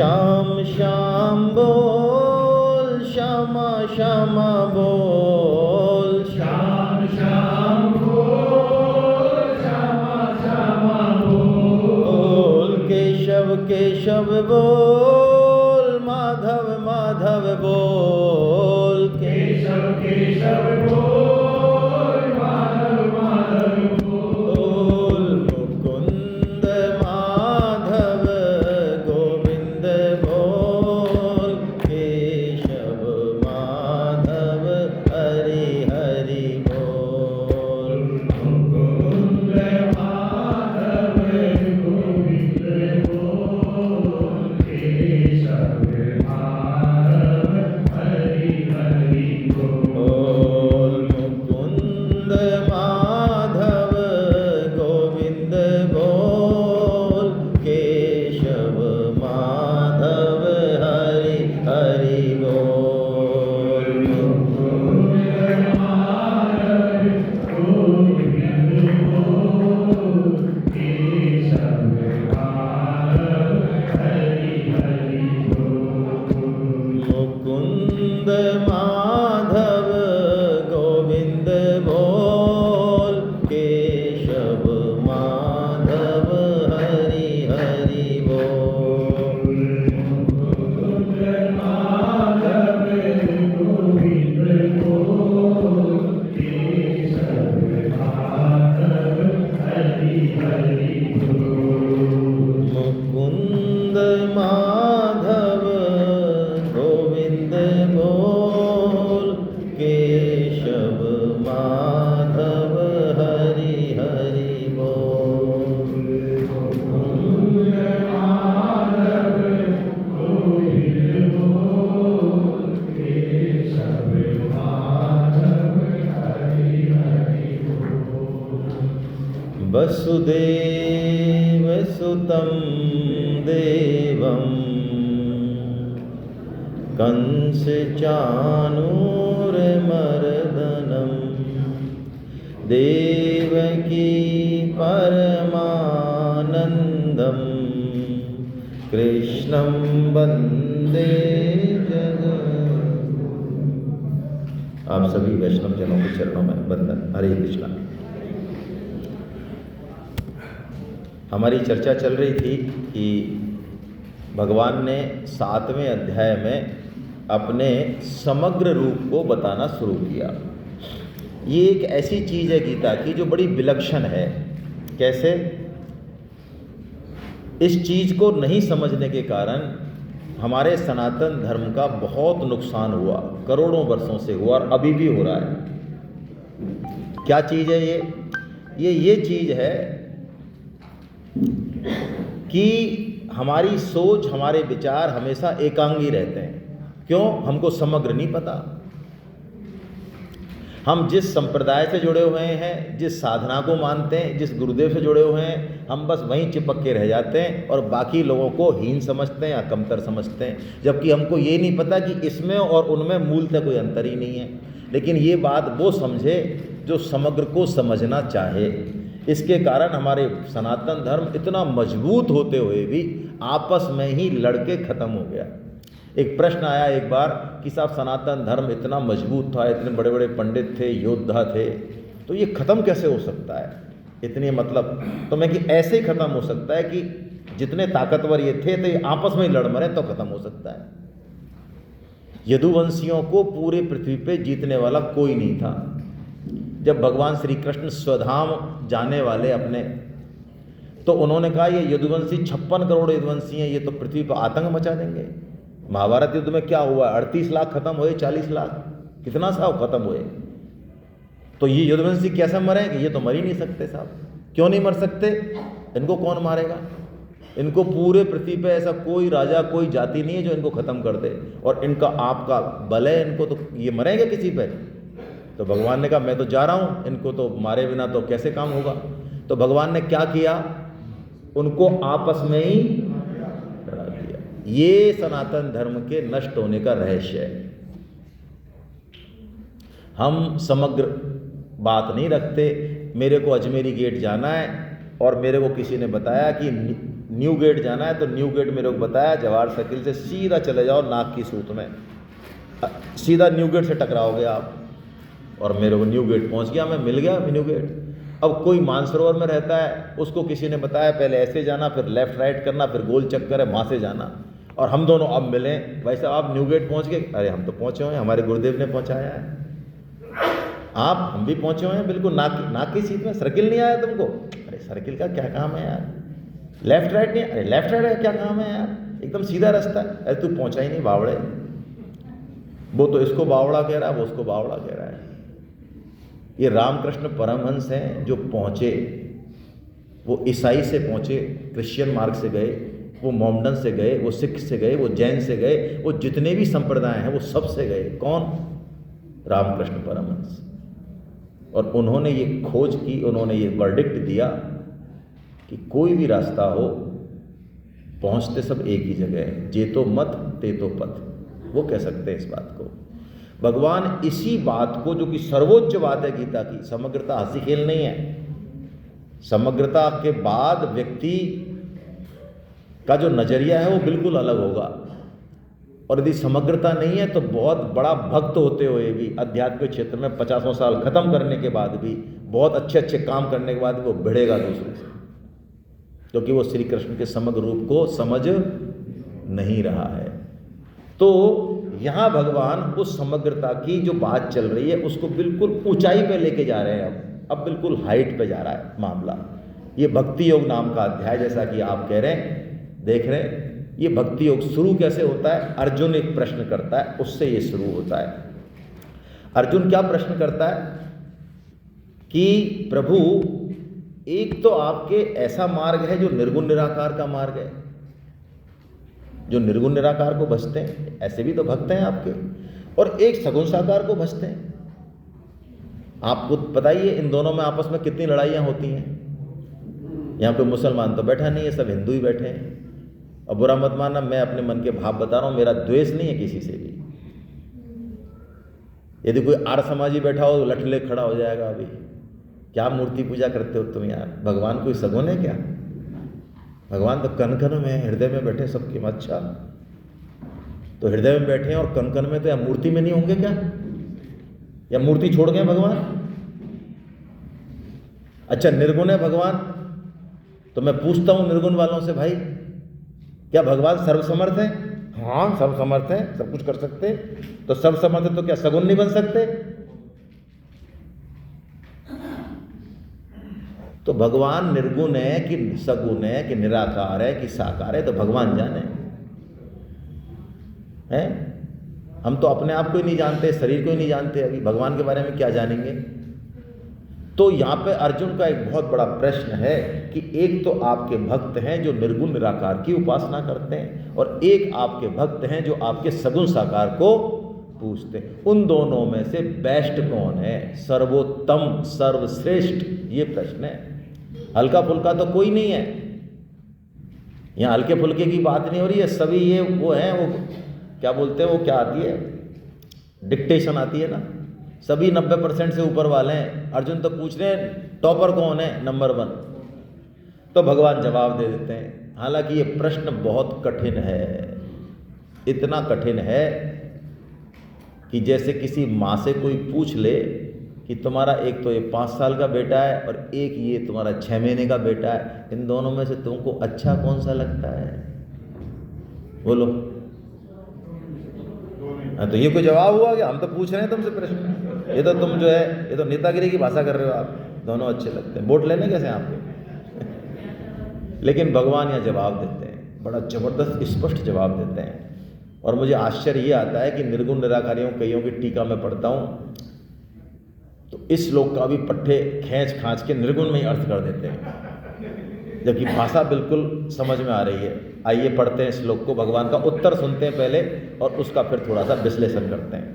श्याम श्याम बोल, श्यामा श्यामा बोल, श्याम श्याम बोल, श्यामा श्यामा बोल। केशव केशव बोल, माधव माधव बोल, केशव केशव बोल, माधव माधव बोल। मुकुंद माधव गोविंद बोल, केशव माधव हरि हरि बोल। मुकुंद माधव गोविंद बोल, केशव माधव हरि हरि बोल। मुकुंद माधव गोविंद बोल, केशव माधव हरि हरि बोल। मुकुंद माधव गोविंद बोल, केशव माधव हरि हरि बोल। मुकुंद माधव गोविंद बोल, केशव माधव हरि हरि बोल। मुकुंद माधव गोविंद बोल, केशव माधव हरि हरि बोल। मुकुंद माधव गोविंद बोल, केशव माधव हरि हरि बोल। मुकुंद माधव गोविंद बोल, केशव माधव हरि हरि बोल। वसुदेव सुतं देवं कंस चाणूरमर्दनं, देवकी परमानन्दं, कृष्णं वन्दे जगद्गुरुं। आप सभी वैष्णव जनों के चरणों में वंदन। हरे कृष्णा। हमारी चर्चा चल रही थी कि भगवान ने 7वें अध्याय में अपने समग्र रूप को बताना शुरू किया। ये एक ऐसी चीज़ है गीता की जो बड़ी विलक्षण है। कैसे? इस चीज़ को नहीं समझने के कारण हमारे सनातन धर्म का बहुत नुकसान हुआ, करोड़ों वर्षों से हुआ और अभी भी हो रहा है। क्या चीज़ है ये चीज़ है कि हमारी सोच, हमारे विचार हमेशा एकांगी रहते हैं। क्यों? हमको समग्र नहीं पता। हम जिस संप्रदाय से जुड़े हुए हैं, जिस साधना को मानते हैं, जिस गुरुदेव से जुड़े हुए हैं, हम बस वहीं चिपक के रह जाते हैं और बाकी लोगों को हीन समझते हैं या कमतर समझते हैं, जबकि हमको ये नहीं पता कि इसमें और उनमें मूलतः कोई अंतर ही नहीं है। लेकिन ये बात वो समझे जो समग्र को समझना चाहे। इसके कारण हमारे सनातन धर्म इतना मजबूत होते हुए भी आपस में ही लड़के खत्म हो गया। एक प्रश्न आया एक बार कि साहब सनातन धर्म इतना मजबूत था, इतने बड़े बड़े पंडित थे, योद्धा थे, तो ये ख़त्म कैसे हो सकता है? इतने मतलब तो मैं कि ऐसे ही ख़त्म हो सकता है कि जितने ताकतवर ये थे तो ये आपस में ही लड़ मरे तो ख़त्म हो सकता है। यदुवंशियों को पूरे पृथ्वी पे जीतने वाला कोई नहीं था। जब भगवान श्री कृष्ण स्वधाम जाने वाले अपने, तो उन्होंने कहा ये यदुवंशी 56 करोड़ यदुवंशी हैं, ये तो पृथ्वी पर आतंक मचा देंगे। महाभारत युद्ध में क्या हुआ? 38 लाख खत्म हुए, 40 लाख कितना साहब खत्म हुए। तो ये यदुवंशी कैसे मरेंगे? ये तो मर ही नहीं सकते साहब। क्यों नहीं मर सकते? इनको कौन मारेगा? इनको पूरे पृथ्वी पे ऐसा कोई राजा, कोई जाति नहीं है जो इनको खत्म कर दे, और इनका आपका बल है, इनको तो ये मरेंगे किसी पे। तो भगवान ने कहा मैं तो जा रहा हूँ, इनको तो मारे बिना तो कैसे काम होगा। तो भगवान ने क्या किया? उनको आपस में ही लड़ा दिया। ये सनातन धर्म के नष्ट होने का रहस्य है। हम समग्र बात नहीं रखते। मेरे को अजमेरी गेट जाना है और मेरे को किसी ने बताया कि न्यू गेट जाना है तो न्यू गेट मेरे को बताया, जवाहर सर्किल से सीधा चले जाओ नाक की सूत में, सीधा न्यू गेट से टकराओगे आप। और मेरे को न्यू गेट पहुंच गया, मैं मिल गया न्यू गेट। अब कोई मानसरोवर में रहता है, उसको किसी ने बताया पहले ऐसे जाना, फिर लेफ्ट राइट करना, फिर गोल चक्कर है, वहाँ से जाना। और हम दोनों अब मिले, भाई साहब आप न्यू गेट पहुँच गए? अरे हम तो पहुँचे हुए हैं, हमारे गुरुदेव ने पहुँचाया है। हम भी पहुँचे हुए हैं बिल्कुल नाक की सीट में। सर्किल नहीं आया तुमको? अरे सर्किल का क्या काम है यार, लेफ्ट राइट नहीं, अरे लेफ्ट राइट का क्या काम है यार, एकदम सीधा रास्ता है। अरे तू पहुँचा ही नहीं बावड़े। वो तो इसको बावड़ा कह रहा है, वो उसको बावड़ा कह रहा है। ये रामकृष्ण परमहंस हैं जो पहुँचे, वो ईसाई से पहुँचे, क्रिश्चियन मार्ग से गए, वो मोमडन से गए, वो सिख से गए, वो जैन से गए, वो जितने भी संप्रदाय हैं वो सब से गए। कौन? रामकृष्ण परमहंस। और उन्होंने ये खोज की, उन्होंने ये वर्डिक्ट दिया कि कोई भी रास्ता हो, पहुँचते सब एक ही जगह है, जे तो मत ते तो पथ। वो कह सकते हैं इस बात को। भगवान इसी बात को, जो कि सर्वोच्च बात है गीता की, समग्रता हंसी खेल नहीं है। समग्रता के बाद व्यक्ति का जो नजरिया है वो बिल्कुल अलग होगा। और यदि समग्रता नहीं है तो बहुत बड़ा भक्त होते हुए भी, अध्यात्म के क्षेत्र में 50 साल खत्म करने के बाद भी, बहुत अच्छे अच्छे काम करने के बाद भी वो भिड़ेगा दूसरे से, क्योंकि वो श्री कृष्ण के समग्र रूप को समझ नहीं रहा है। तो यहाँ भगवान उस समग्रता की जो बात चल रही है उसको बिल्कुल ऊंचाई पे लेके जा रहे हैं। अब बिल्कुल हाइट पे जा रहा है मामला। ये भक्ति योग नाम का अध्याय, जैसा कि आप कह रहे हैं, देख रहे हैं, ये भक्ति योग शुरू कैसे होता है? अर्जुन एक प्रश्न करता है, उससे ये शुरू होता है। अर्जुन क्या प्रश्न करता है कि प्रभु, एक तो आपके ऐसा मार्ग है जो निर्गुण निराकार का मार्ग है, जो निर्गुण निराकार को भजते हैं, ऐसे भी तो भक्त हैं आपके, और एक सगुण साकार को भजते हैं। आपको पता ही है इन दोनों में आपस में कितनी लड़ाइयाँ होती हैं। यहाँ पे मुसलमान तो बैठा नहीं है, सब हिंदू ही बैठे हैं। अब बुरा मत मानना, मैं अपने मन के भाव बता रहा हूँ, मेरा द्वेष नहीं है किसी से भी। यदि कोई आर्य समाजी बैठा हो तो लठ ले खड़ा हो जाएगा। अभी क्या मूर्ति पूजा करते हो तुम यार? भगवान कोई सगुन है क्या? भगवान तो कन कन में, हृदय में बैठे सबके। अच्छा, तो हृदय में बैठे हैं और कन कन में, तो या मूर्ति में नहीं होंगे क्या? या मूर्ति छोड़ गए भगवान? अच्छा, निर्गुण है भगवान, तो मैं पूछता हूं निर्गुण वालों से, भाई क्या भगवान सर्वसमर्थ है? हाँ सर्वसमर्थ है, सब कुछ कर सकते। तो सर्वसमर्थ है तो क्या सगुण नहीं बन सकते? तो भगवान निर्गुण है कि सगुण है कि निराकार है कि साकार है, तो भगवान जाने हैं। हम तो अपने आप को ही नहीं जानते, शरीर को ही नहीं जानते, अभी भगवान के बारे में क्या जानेंगे? तो यहाँ पे अर्जुन का एक बहुत बड़ा प्रश्न है कि एक तो आपके भक्त हैं जो निर्गुण निराकार की उपासना करते हैं, और एक आपके भक्त हैं जो आपके सगुण साकार को पूछते हैं। उन दोनों में से बेस्ट कौन है, सर्वोत्तम, सर्वश्रेष्ठ? ये प्रश्न है। हल्का फुल्का तो कोई नहीं है यहाँ, हल्के फुल्के की बात नहीं हो रही है। सभी ये वो हैं, वो क्या बोलते हैं, वो क्या आती है, डिक्टेशन आती है ना, सभी 90% से ऊपर वाले हैं। अर्जुन तो पूछ रहे हैं टॉपर कौन है, नंबर 1। तो भगवान जवाब दे देते हैं। हालांकि ये प्रश्न बहुत कठिन है, इतना कठिन है कि जैसे किसी माँ से कोई पूछ ले कि तुम्हारा एक तो ये 5 साल का बेटा है और एक ये तुम्हारा 6 महीने का बेटा है, इन दोनों में से तुमको अच्छा कौन सा लगता है? बोलो। तो ये कोई जवाब हुआ कि हम तो पूछ रहे हैं तुमसे प्रश्न, ये तो तुम जो है, ये तो नेतागिरी की भाषा कर रहे हो आप। दोनों अच्छे लगते हैं, वोट लेने कैसे आपके? लेकिन भगवान यहाँ जवाब देते हैं, बड़ा जबरदस्त स्पष्ट जवाब देते हैं। और मुझे आश्चर्य ये आता है कि निर्गुण निराकारियों कईयों की टीका में पढ़ता हूँ तो इस श्लोक का भी पट्टे खींच खांच के निर्गुण में ही अर्थ कर देते हैं, जबकि भाषा बिल्कुल समझ में आ रही है। आइए पढ़ते हैं श्लोक को, भगवान का उत्तर सुनते हैं पहले और उसका फिर थोड़ा सा विश्लेषण करते हैं।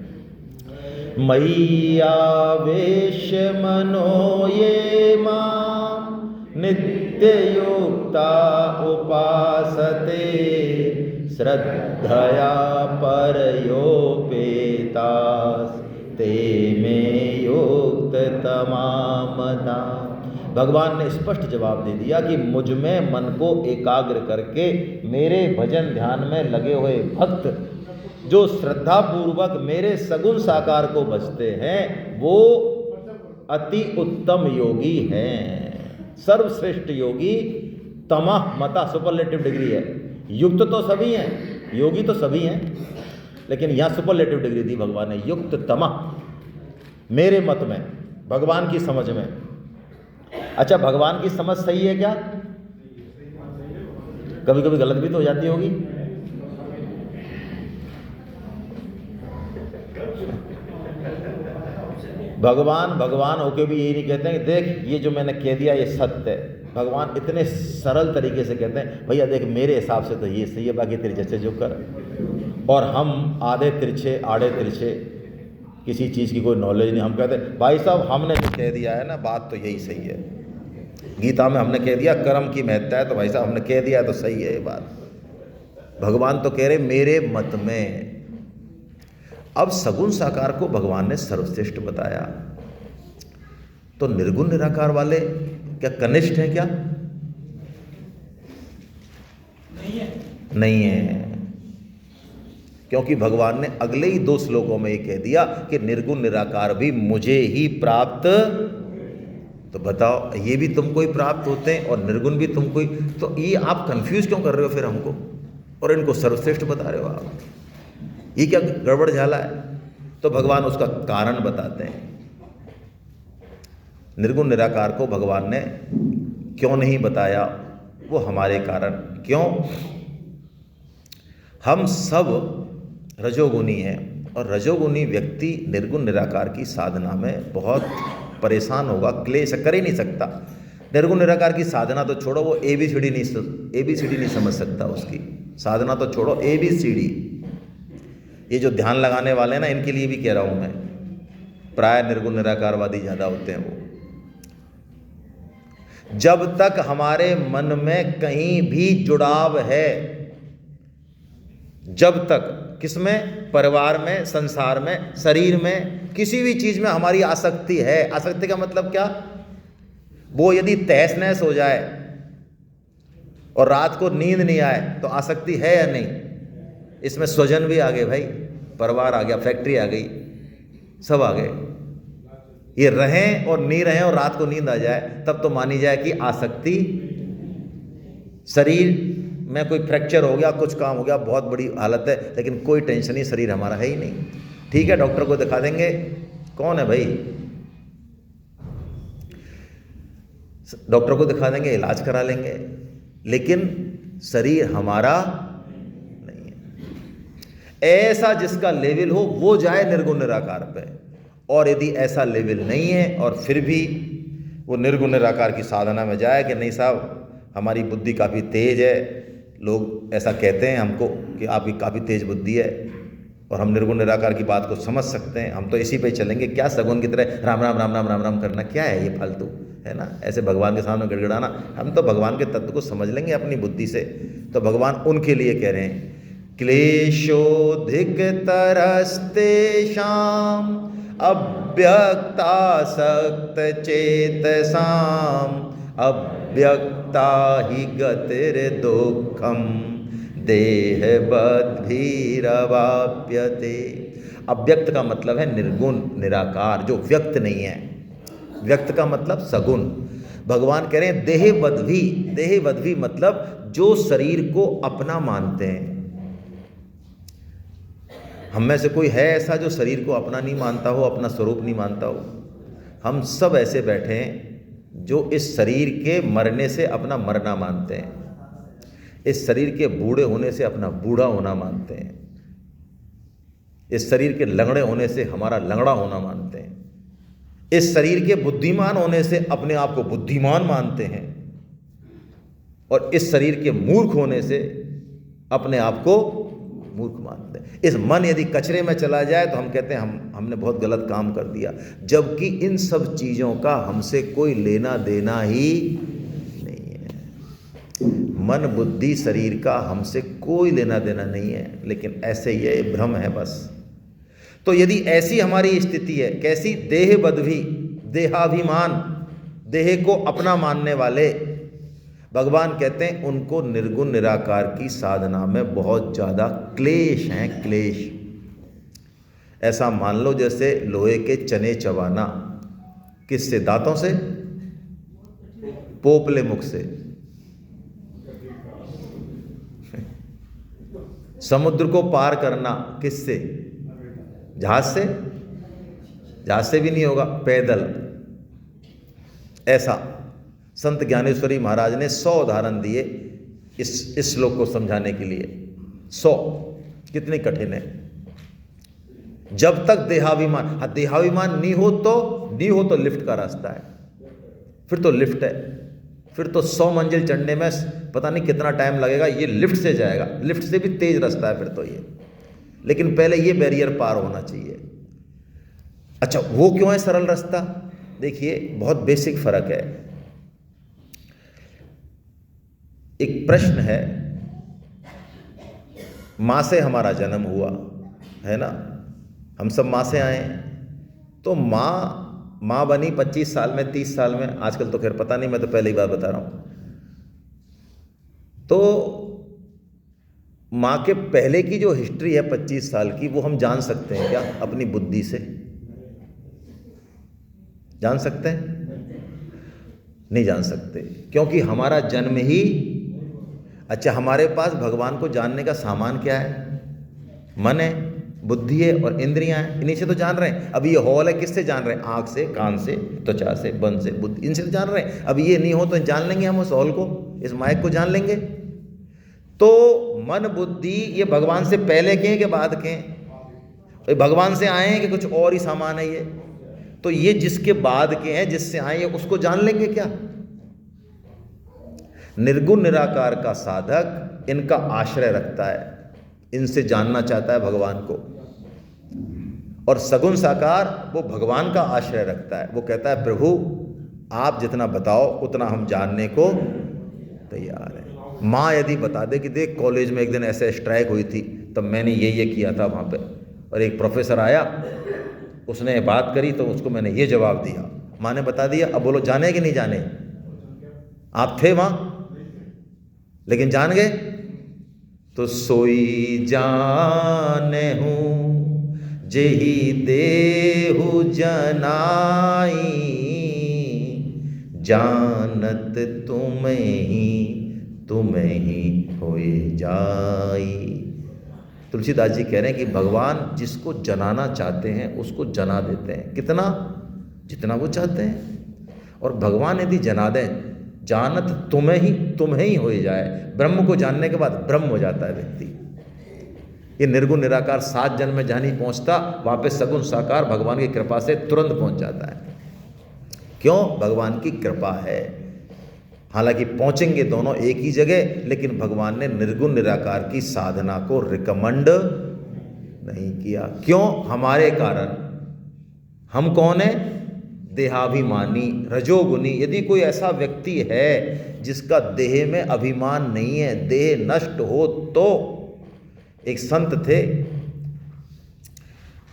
मय्यावेश मनो ये मां नित्य युक्ता उपासते श्रद्धया परयोपेतास ते मे युक्त तमामता भगवान ने स्पष्ट जवाब दे दिया कि मुझ में मन को एकाग्र करके मेरे भजन ध्यान में लगे हुए भक्त जो श्रद्धा पूर्वक मेरे सगुण साकार को भजते हैं वो अति उत्तम योगी हैं। सर्वश्रेष्ठ योगी तमः मता सुपरलेटिव डिग्री है। युक्त तो सभी हैं, योगी तो सभी हैं, लेकिन यहाँ सुपरलेटिव डिग्री दी भगवान ने, युक्त तमः, मेरे मत में, भगवान की समझ में। अच्छा, भगवान की समझ सही है क्या? कभी कभी गलत भी तो हो जाती होगी। भगवान होके भी यही नहीं कहते हैं कि देख ये जो मैंने कह दिया ये सत्य है। भगवान इतने सरल तरीके से कहते हैं भैया देख मेरे हिसाब से तो ये सही है, बाकी तेरे जैसे जो कर। और हम आधे तिरछे आड़े तिरछे, किसी चीज़ की कोई नॉलेज नहीं, हम कहते हैं भाई साहब हमने जो कह दिया है ना बात तो यही सही है। गीता में हमने कह दिया कर्म की महत्ता है, तो भाई साहब हमने कह दिया तो सही है ये बात। भगवान तो कह रहे मेरे मत में। अब सगुण साकार को भगवान ने सर्वश्रेष्ठ बताया, तो निर्गुण निराकार वाले क्या कनिष्ठ हैं क्या? नहीं है, क्योंकि भगवान ने अगले ही 2 श्लोकों में ये कह दिया कि निर्गुण निराकार भी मुझे ही प्राप्त। तो बताओ ये भी तुमको ही प्राप्त होते हैं और निर्गुण भी तुमको ही, तो ये आप कंफ्यूज क्यों कर रहे हो फिर हमको, और इनको सर्वश्रेष्ठ बता रहे हो आप? ये क्या गड़बड़ झाला है? तो भगवान उसका कारण बताते हैं। निर्गुण निराकार को भगवान ने क्यों नहीं बताया, वो हमारे कारण। क्यों? हम सब रजोगुणी हैं, और रजोगुणी व्यक्ति निर्गुण निराकार की साधना में बहुत परेशान होगा, क्लेश कर ही नहीं सकता। निर्गुण निराकार की साधना तो छोड़ो, वो ABCD नहीं समझ सकता, उसकी साधना तो छोड़ो, ABCD। ये जो ध्यान लगाने वाले हैं ना, इनके लिए भी कह रहा हूँ मैं, प्राय निर्गुण निराकारवादी ज़्यादा होते हैं वो। जब तक हमारे मन में कहीं भी जुड़ाव है, जब तक किसमें, परिवार में, संसार में, शरीर में, किसी भी चीज़ में हमारी आसक्ति है। आसक्ति का मतलब क्या? वो यदि तहस नहस हो जाए और रात को नींद नहीं आए तो आसक्ति है या नहीं? इसमें स्वजन भी आ गए भाई, परिवार आ गया, फैक्ट्री आ गई, सब आ गए। ये रहें और नहीं रहें और रात को नींद आ जाए तब तो मानी जाए कि आसक्ति। शरीर में कोई फ्रैक्चर हो गया, कुछ काम हो गया, बहुत बड़ी हालत है, लेकिन कोई टेंशन नहीं, शरीर हमारा है ही नहीं। ठीक है, डॉक्टर को दिखा देंगे, कौन है भाई, डॉक्टर को दिखा देंगे, इलाज करा लेंगे, लेकिन शरीर हमारा नहीं है। ऐसा जिसका लेवल हो वो जाए निर्गुण निराकार पे, और यदि ऐसा लेवल नहीं है और फिर भी वो निर्गुण निराकार की साधना में जाए कि नहीं साहब हमारी बुद्धि काफ़ी तेज है, लोग ऐसा कहते हैं हमको कि आपकी काफ़ी तेज बुद्धि है और हम निर्गुण निराकार की बात को समझ सकते हैं, हम तो इसी पे चलेंगे, क्या सगुन की तरह राम राम राम राम राम राम करना क्या है, ये फालतू है ना, ऐसे भगवान के सामने गिड़गिड़ाना। हम तो भगवान के तत्व को समझ लेंगे अपनी बुद्धि से। तो भगवान उनके लिए कह रहे हैं, क्लेशोधिक तरस्तेषाम् अव्यक्तासक्त चेतसाम् अव्यक्ता ही गतिर्दुःखम देहबद्भिरवाप्यते। अव्यक्त का मतलब है निर्गुण निराकार, जो व्यक्त नहीं है। व्यक्त का मतलब सगुण। भगवान कह रहे हैं देहवद्भी, देहवद्भी मतलब जो शरीर को अपना मानते हैं। हम में से कोई है ऐसा जो शरीर को अपना नहीं मानता हो, अपना स्वरूप नहीं मानता हो? हम सब ऐसे बैठे हैं जो इस शरीर के मरने से अपना मरना मानते हैं, इस शरीर के बूढ़े होने से अपना बूढ़ा होना मानते हैं, इस शरीर के लंगड़े होने से हमारा लंगड़ा होना मानते हैं, इस शरीर के बुद्धिमान होने से अपने आप को बुद्धिमान मानते हैं, और इस शरीर के मूर्ख होने से अपने आप को मूर्ख मानते हैं। इस मन यदि कचरे में चला जाए तो हम कहते हैं हमने बहुत गलत काम कर दिया, जबकि इन सब चीज़ों का हमसे कोई लेना देना ही नहीं है। मन बुद्धि शरीर का हमसे कोई लेना देना नहीं है, लेकिन ऐसे ये भ्रम है बस। तो यदि ऐसी हमारी स्थिति है, कैसी? देहबद्भी, देहाभिमान, देह को अपना मानने वाले, भगवान कहते हैं उनको निर्गुण निराकार की साधना में बहुत ज़्यादा क्लेश हैं, क्लेश। ऐसा मान लो जैसे लोहे के चने चबाना, किससे? दांतों से, पोपले मुख से। समुद्र को पार करना किससे? जहाज से? जहाज से भी नहीं होगा, पैदल। ऐसा संत ज्ञानेश्वरी महाराज ने 100 उदाहरण दिए इस श्लोक को समझाने के लिए। 100 कितनी कठिन है। जब तक देहाभिमान, हाँ देहाभिमान नहीं हो तो लिफ्ट का रास्ता है, फिर तो लिफ्ट है, फिर तो 100 मंजिल चढ़ने में पता नहीं कितना टाइम लगेगा, ये लिफ्ट से जाएगा, लिफ्ट से भी तेज रास्ता है फिर तो ये, लेकिन पहले ये बैरियर पार होना चाहिए। अच्छा, वो क्यों है सरल रास्ता? देखिए बहुत बेसिक फर्क है। एक प्रश्न है, माँ से हमारा जन्म हुआ है ना, हम सब माँ से आए, तो माँ बनी 25 साल में, 30 साल में, आजकल तो खैर पता नहीं, मैं तो पहले ही बात बता रहा हूँ। तो माँ के पहले की जो हिस्ट्री है 25 साल की, वो हम जान सकते हैं क्या अपनी बुद्धि से? जान सकते हैं? नहीं जान सकते, क्योंकि हमारा जन्म ही। अच्छा, हमारे पास भगवान को जानने का सामान क्या है? मन है, बुद्धि है और इंद्रियां हैं, इन्हीं से तो जान रहे हैं। अब ये हॉल है, किससे जान रहे हैं? आँख से, कान से, त्वचा से, बन से, बुद्धि, इनसे तो जान रहे हैं। अब ये नहीं हो तो जान लेंगे हम उस हॉल को, इस माइक को जान लेंगे। तो मन बुद्धि ये भगवान से पहले के हैं कि बाद के हैं? भगवान से आए हैं कि कुछ और ही सामान है ये? तो ये जिसके बाद के हैं, जिससे आए हैं, उसको जान लेंगे क्या? निर्गुण निराकार का साधक इनका आश्रय रखता है, इनसे जानना चाहता है भगवान को। और सगुण साकार वो भगवान का आश्रय रखता है, वो कहता है प्रभु आप जितना बताओ उतना हम जानने को तैयार हैं। माँ यदि बता दे कि देख कॉलेज में एक दिन ऐसे स्ट्राइक हुई थी, तब मैंने ये किया था वहाँ पे, और एक प्रोफेसर आया, उसने बात करी तो उसको मैंने ये जवाब दिया, माँ ने बता दिया। अब बोलो जाने कि नहीं जाने? आप थे वहाँ लेकिन जान गए? तो सोई जाने हूँ जेहि देहु जनाई, जानत तुम्हें ही होए जाई। तुलसीदास जी कह रहे हैं कि भगवान जिसको जनाना चाहते हैं उसको जना देते हैं, कितना? जितना वो चाहते हैं। और भगवान यदि जना दें, जानत तुम्हें ही हो जाए, ब्रह्म को जानने के बाद ब्रह्म हो जाता है व्यक्ति। ये निर्गुण निराकार 7 जन्म में जहाँ नहीं पहुँचता, वहाँ पे सगुण साकार भगवान की कृपा से तुरंत पहुँच जाता है। क्यों? भगवान की कृपा है। हालांकि पहुँचेंगे दोनों एक ही जगह, लेकिन भगवान ने निर्गुण निराकार की साधना को रिकमेंड नहीं किया। क्यों? हमारे कारण। हम कौन है? देहाभिमानी, रजोगुनी। यदि कोई ऐसा व्यक्ति है जिसका देह में अभिमान नहीं है, देह नष्ट हो तो। एक संत थे,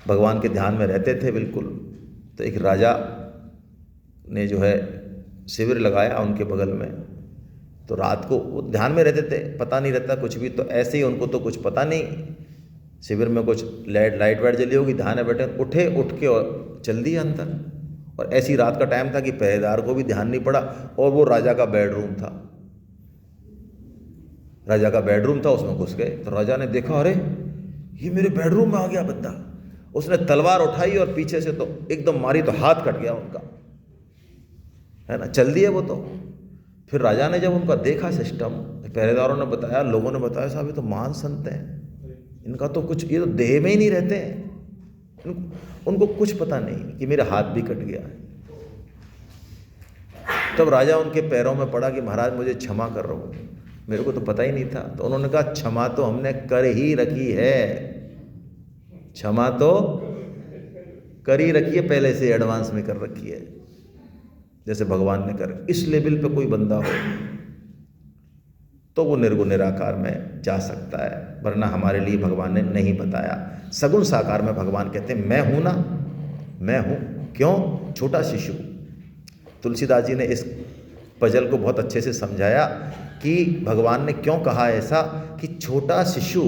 भगवान के ध्यान में रहते थे बिल्कुल। तो एक राजा ने जो है शिविर लगाया उनके बगल में। तो रात को वो ध्यान में रहते थे, पता नहीं रहता कुछ भी, तो ऐसे ही उनको तो कुछ पता नहीं, शिविर में कुछ लाइट वाइट जली होगी, ध्यान में बैठे, उठ के और चल दिया अंदर। और ऐसी रात का टाइम था कि पहरेदार को भी ध्यान नहीं पड़ा, और वो राजा का बेडरूम था। राजा का बेडरूम था, उसमें घुस गए। तो राजा ने देखा, अरे ये मेरे बेडरूम में आ गया बंदा। उसने तलवार उठाई और पीछे से तो एकदम मारी, तो हाथ कट गया उनका, है ना, चल दिए वो तो। फिर राजा ने जब उनका देखा सिस्टम, पहरेदारों ने बताया, लोगों ने बताया, साहब ये तो महान संत हैं, इनका तो कुछ, ये तो देह में ही नहीं रहते हैं, उनको कुछ पता नहीं कि मेरा हाथ भी कट गया है। तब राजा उनके पैरों में पड़ा कि महाराज मुझे क्षमा कर रहा हूँ, मेरे को तो पता ही नहीं था। तो उन्होंने कहा क्षमा तो हमने कर ही रखी है, क्षमा तो कर ही रखी है, पहले से एडवांस में कर रखी है, जैसे भगवान ने कर। इस लेवल पे कोई बंदा हो तो वो निर्गुण निराकार में जा सकता है, वरना हमारे लिए भगवान ने नहीं बताया। सगुण साकार में भगवान कहते हैं मैं हूं ना, मैं हूं। क्यों? छोटा शिशु तुलसीदास जी ने इस पजल को बहुत अच्छे से समझाया कि भगवान ने क्यों कहा ऐसा कि छोटा शिशु,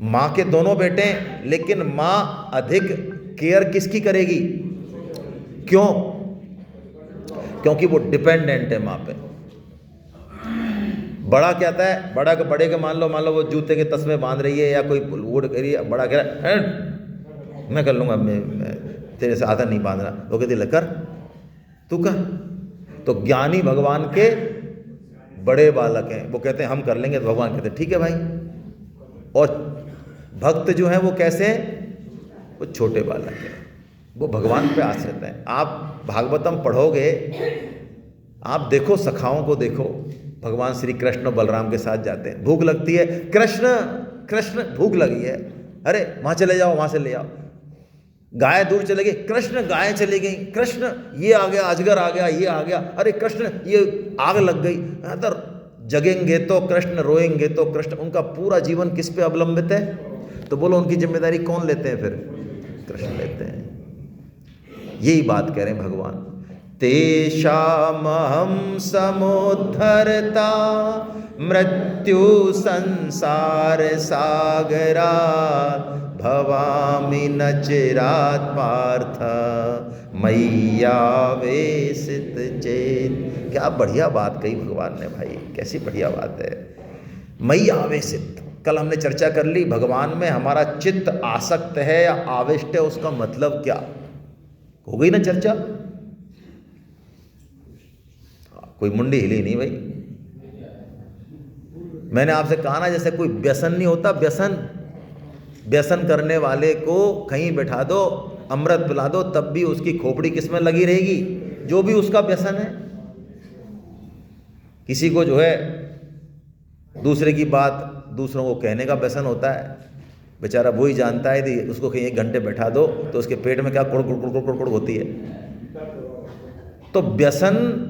माँ के दोनों बेटे हैं, लेकिन माँ अधिक केयर किसकी करेगी? क्यों? क्योंकि वो डिपेंडेंट है माँ पे। बड़ा कहता है, बड़े के मान लो वो जूते के तस्मे बांध रही है या कोई वुड कह रही है, बड़ा कह रहा है मैं कर लूँगा, मैं तेरे से आधा नहीं बांधना, वो कहती ले कर, तू कर। तो ज्ञानी भगवान के बड़े बालक हैं, वो कहते हैं हम कर लेंगे, तो भगवान कहते हैं ठीक है भाई। और भक्त जो है वो कैसे हैं? वो छोटे बालक हैं, वो भगवान पे आश्रित हैं। आप भागवतम पढ़ोगे, आप देखो सखाओं को देखो, भगवान श्री कृष्ण बलराम के साथ जाते हैं, भूख लगती है, कृष्ण भूख लगी है, अरे वहाँ चले जाओ, वहाँ से ले आओ। गाय दूर चले गई, कृष्ण गाय चली गई, कृष्ण ये आ गया, अजगर आ गया, ये आ गया, अरे कृष्ण ये आग लग गई। अगर जगेंगे तो कृष्ण, रोएंगे तो कृष्ण। उनका पूरा जीवन किस पे अवलंबित है? तो बोलो उनकी जिम्मेदारी कौन लेते हैं? फिर कृष्ण लेते हैं। यही बात कह रहे हैं भगवान, तेषामहं समुद्धरता मृत्यु संसार सागरा भवामि न चिरात् पार्थ मय्यावेशित चेत। क्या बढ़िया बात कही भगवान ने भाई, कैसी बढ़िया बात है। मय्यावेशित, कल हमने चर्चा कर ली, भगवान में हमारा चित्त आसक्त है या आविष्ट है, उसका मतलब क्या हो गई ना चर्चा। कोई मुंडी हिली नहीं भाई। मैंने आपसे कहा ना, जैसे कोई व्यसन नहीं होता, व्यसन करने वाले को कहीं बैठा दो, अमृत पिला दो, तब भी उसकी खोपड़ी किसमें लगी रहेगी? जो भी उसका व्यसन है। किसी को जो है दूसरे की बात दूसरों को कहने का व्यसन होता है, बेचारा वो ही जानता है। यदि उसको कहीं 1 घंटे बैठा दो तो उसके पेट में क्या कुड़ होती है। तो व्यसन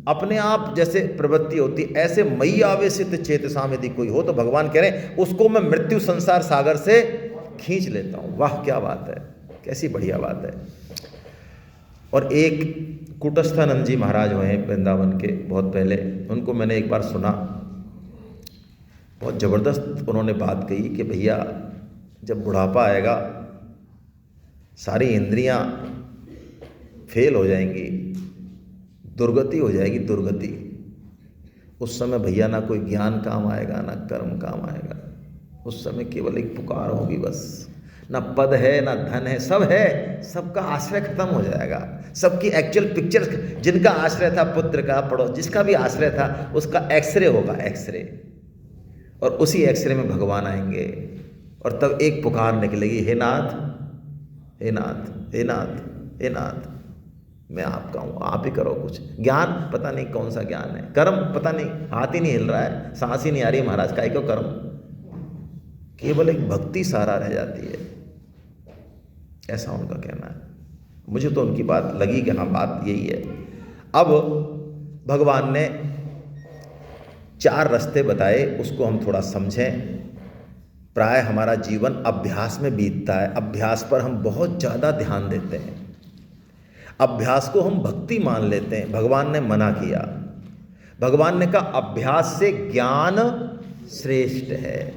अपने आप जैसे प्रवृत्ति होती, ऐसे मयि आवेशित चेतसाम यदि कोई हो, तो भगवान कह रहे हैं उसको मैं मृत्यु संसार सागर से खींच लेता हूँ। वाह क्या बात है, कैसी बढ़िया बात है। और एक कुटस्थानंद जी महाराज हुए हैं वृंदावन के, बहुत पहले, उनको मैंने एक बार सुना, बहुत ज़बरदस्त उन्होंने बात कही कि भैया जब बुढ़ापा आएगा, सारी इंद्रियां फेल हो जाएंगी, दुर्गति हो जाएगी, दुर्गति। उस समय भैया ना कोई ज्ञान काम आएगा, ना कर्म काम आएगा। उस समय केवल एक पुकार होगी बस। ना पद है, ना धन है, सब है, सबका आश्रय खत्म हो जाएगा। सबकी एक्चुअल पिक्चर, जिनका आश्रय था पुत्र का, पड़ोस, जिसका भी आश्रय था, उसका एक्सरे होगा, एक्सरे। और उसी एक्सरे में भगवान आएंगे और तब एक पुकार निकलेगी, हे नाथ, हे नाथ, हे नाथ, हे नाथ, मैं आपका हूँ, आप ही करो कुछ। ज्ञान पता नहीं कौन सा ज्ञान है, कर्म पता नहीं, हाथ ही नहीं हिल रहा है, सांस ही नहीं आ रही महाराज, काहे को कर्म। केवल एक भक्ति सहारा रह जाती है, ऐसा उनका कहना है। मुझे तो उनकी बात लगी कि हाँ बात यही है। अब भगवान ने 4 रास्ते बताए, उसको हम थोड़ा समझें। प्राय हमारा जीवन अभ्यास में बीतता है, अभ्यास पर हम बहुत ज़्यादा ध्यान देते हैं, अभ्यास को हम भक्ति मान लेते हैं। भगवान ने मना किया, भगवान ने कहा अभ्यास से ज्ञान श्रेष्ठ है।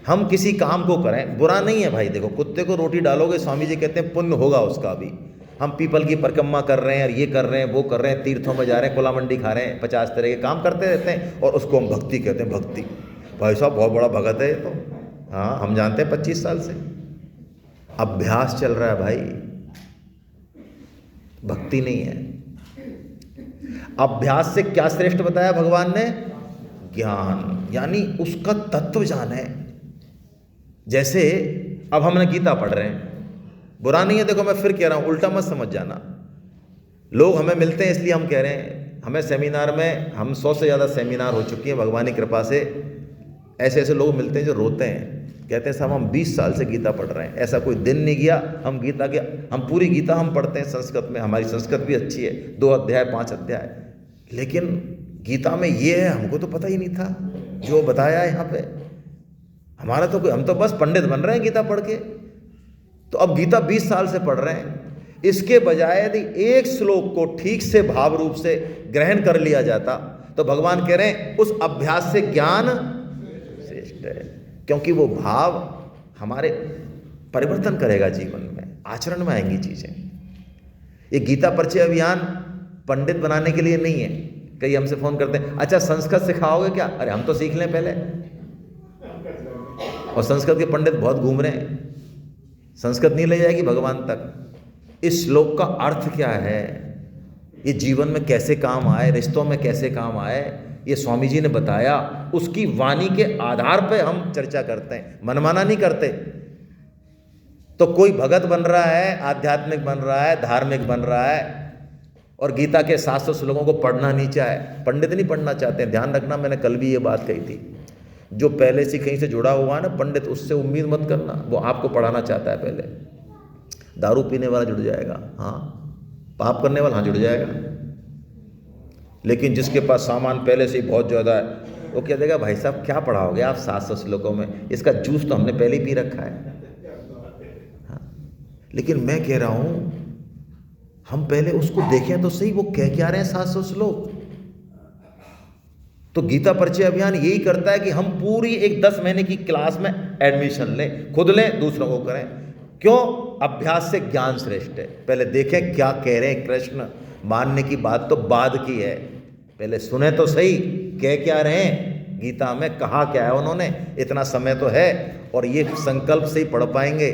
हम किसी काम को करें, बुरा नहीं है भाई। देखो कुत्ते को रोटी डालोगे, स्वामी जी कहते हैं पुण्य होगा उसका भी। हम पीपल की परिक्रमा कर रहे हैं और ये कर रहे हैं, वो कर रहे हैं, तीर्थों में जा रहे हैं, कोला मंडी खा रहे हैं, 50 तरह के काम करते रहते हैं, और उसको हम भक्ति कहते हैं। भक्ति भाई साहब बहुत बड़ा भगत है तो, हाँ हम जानते हैं 25 साल से अभ्यास चल रहा है भाई, भक्ति नहीं है। अभ्यास से क्या श्रेष्ठ बताया भगवान ने? ज्ञान, यानी उसका तत्व जाने। जैसे अब हमने गीता पढ़ रहे हैं, बुरा नहीं है, देखो मैं फिर कह रहा हूं, उल्टा मत समझ जाना। लोग हमें मिलते हैं इसलिए हम कह रहे हैं, हमें सेमिनार में, हम 100 से ज़्यादा सेमिनार हो चुकी हैं भगवान की कृपा से। ऐसे ऐसे लोग मिलते हैं जो रोते हैं, कहते हैं साहब हम 20 साल से गीता पढ़ रहे हैं, ऐसा कोई दिन नहीं गया हम गीता के, हम पूरी गीता हम पढ़ते हैं संस्कृत में, हमारी संस्कृत भी अच्छी है, 2 अध्याय 5 अध्याय, लेकिन गीता में ये है हमको तो पता ही नहीं था जो बताया है यहाँ पे। हमारा तो हम तो बस पंडित बन रहे हैं गीता पढ़ के। तो अब गीता 20 साल से पढ़ रहे हैं, इसके बजाय यदि एक श्लोक को ठीक से भाव रूप से ग्रहण कर लिया जाता तो भगवान कह रहे हैं उस अभ्यास से ज्ञान श्रेष्ठ है, क्योंकि वो भाव हमारे परिवर्तन करेगा, जीवन में आचरण में आएंगी चीजें। ये गीता परिचय अभियान पंडित बनाने के लिए नहीं है। कई हमसे फोन करते हैं, अच्छा संस्कृत सिखाओगे क्या? अरे हम तो सीख लें पहले। और संस्कृत के पंडित बहुत घूम रहे हैं, संस्कृत नहीं ले जाएगी भगवान तक। इस श्लोक का अर्थ क्या है, ये जीवन में कैसे काम आए, रिश्तों में कैसे काम आए, ये स्वामी जी ने बताया। उसकी वाणी के आधार पे हम चर्चा करते हैं, मनमाना नहीं करते। तो कोई भगत बन रहा है, आध्यात्मिक बन रहा है, धार्मिक बन रहा है और गीता के 700 श्लोकों को पढ़ना नहीं चाहे, पंडित नहीं पढ़ना चाहते हैं। ध्यान रखना, मैंने कल भी ये बात कही थी, जो पहले से कहीं से जुड़ा हुआ है ना पंडित, उससे उम्मीद मत करना वो आपको पढ़ाना चाहता है। पहले दारू पीने वाला जुड़ जाएगा, हाँ, पाप करने वाला हाँ जुड़ जाएगा, लेकिन जिसके पास सामान पहले से ही बहुत ज़्यादा है वो क्या देगा, भाई साहब क्या पढ़ाओगे आप 700 श्लोकों में, इसका जूस तो हमने पहले ही पी रखा है। हाँ, लेकिन मैं कह रहा हूँ हम पहले उसको देखें तो सही, वो कह क्या रहे हैं 700 श्लोक। तो गीता परिचय अभियान यही करता है कि हम पूरी एक 10 महीने की क्लास में एडमिशन लें, खुद लें, दूसरों को करें। क्यों? अभ्यास से ज्ञान श्रेष्ठ है। पहले देखें क्या कह रहे हैं कृष्ण, मानने की बात तो बाद की है, पहले सुने तो सही कह क्या रहे हैं, गीता में कहा क्या है उन्होंने। इतना समय तो है और ये संकल्प से ही पढ़ पाएंगे,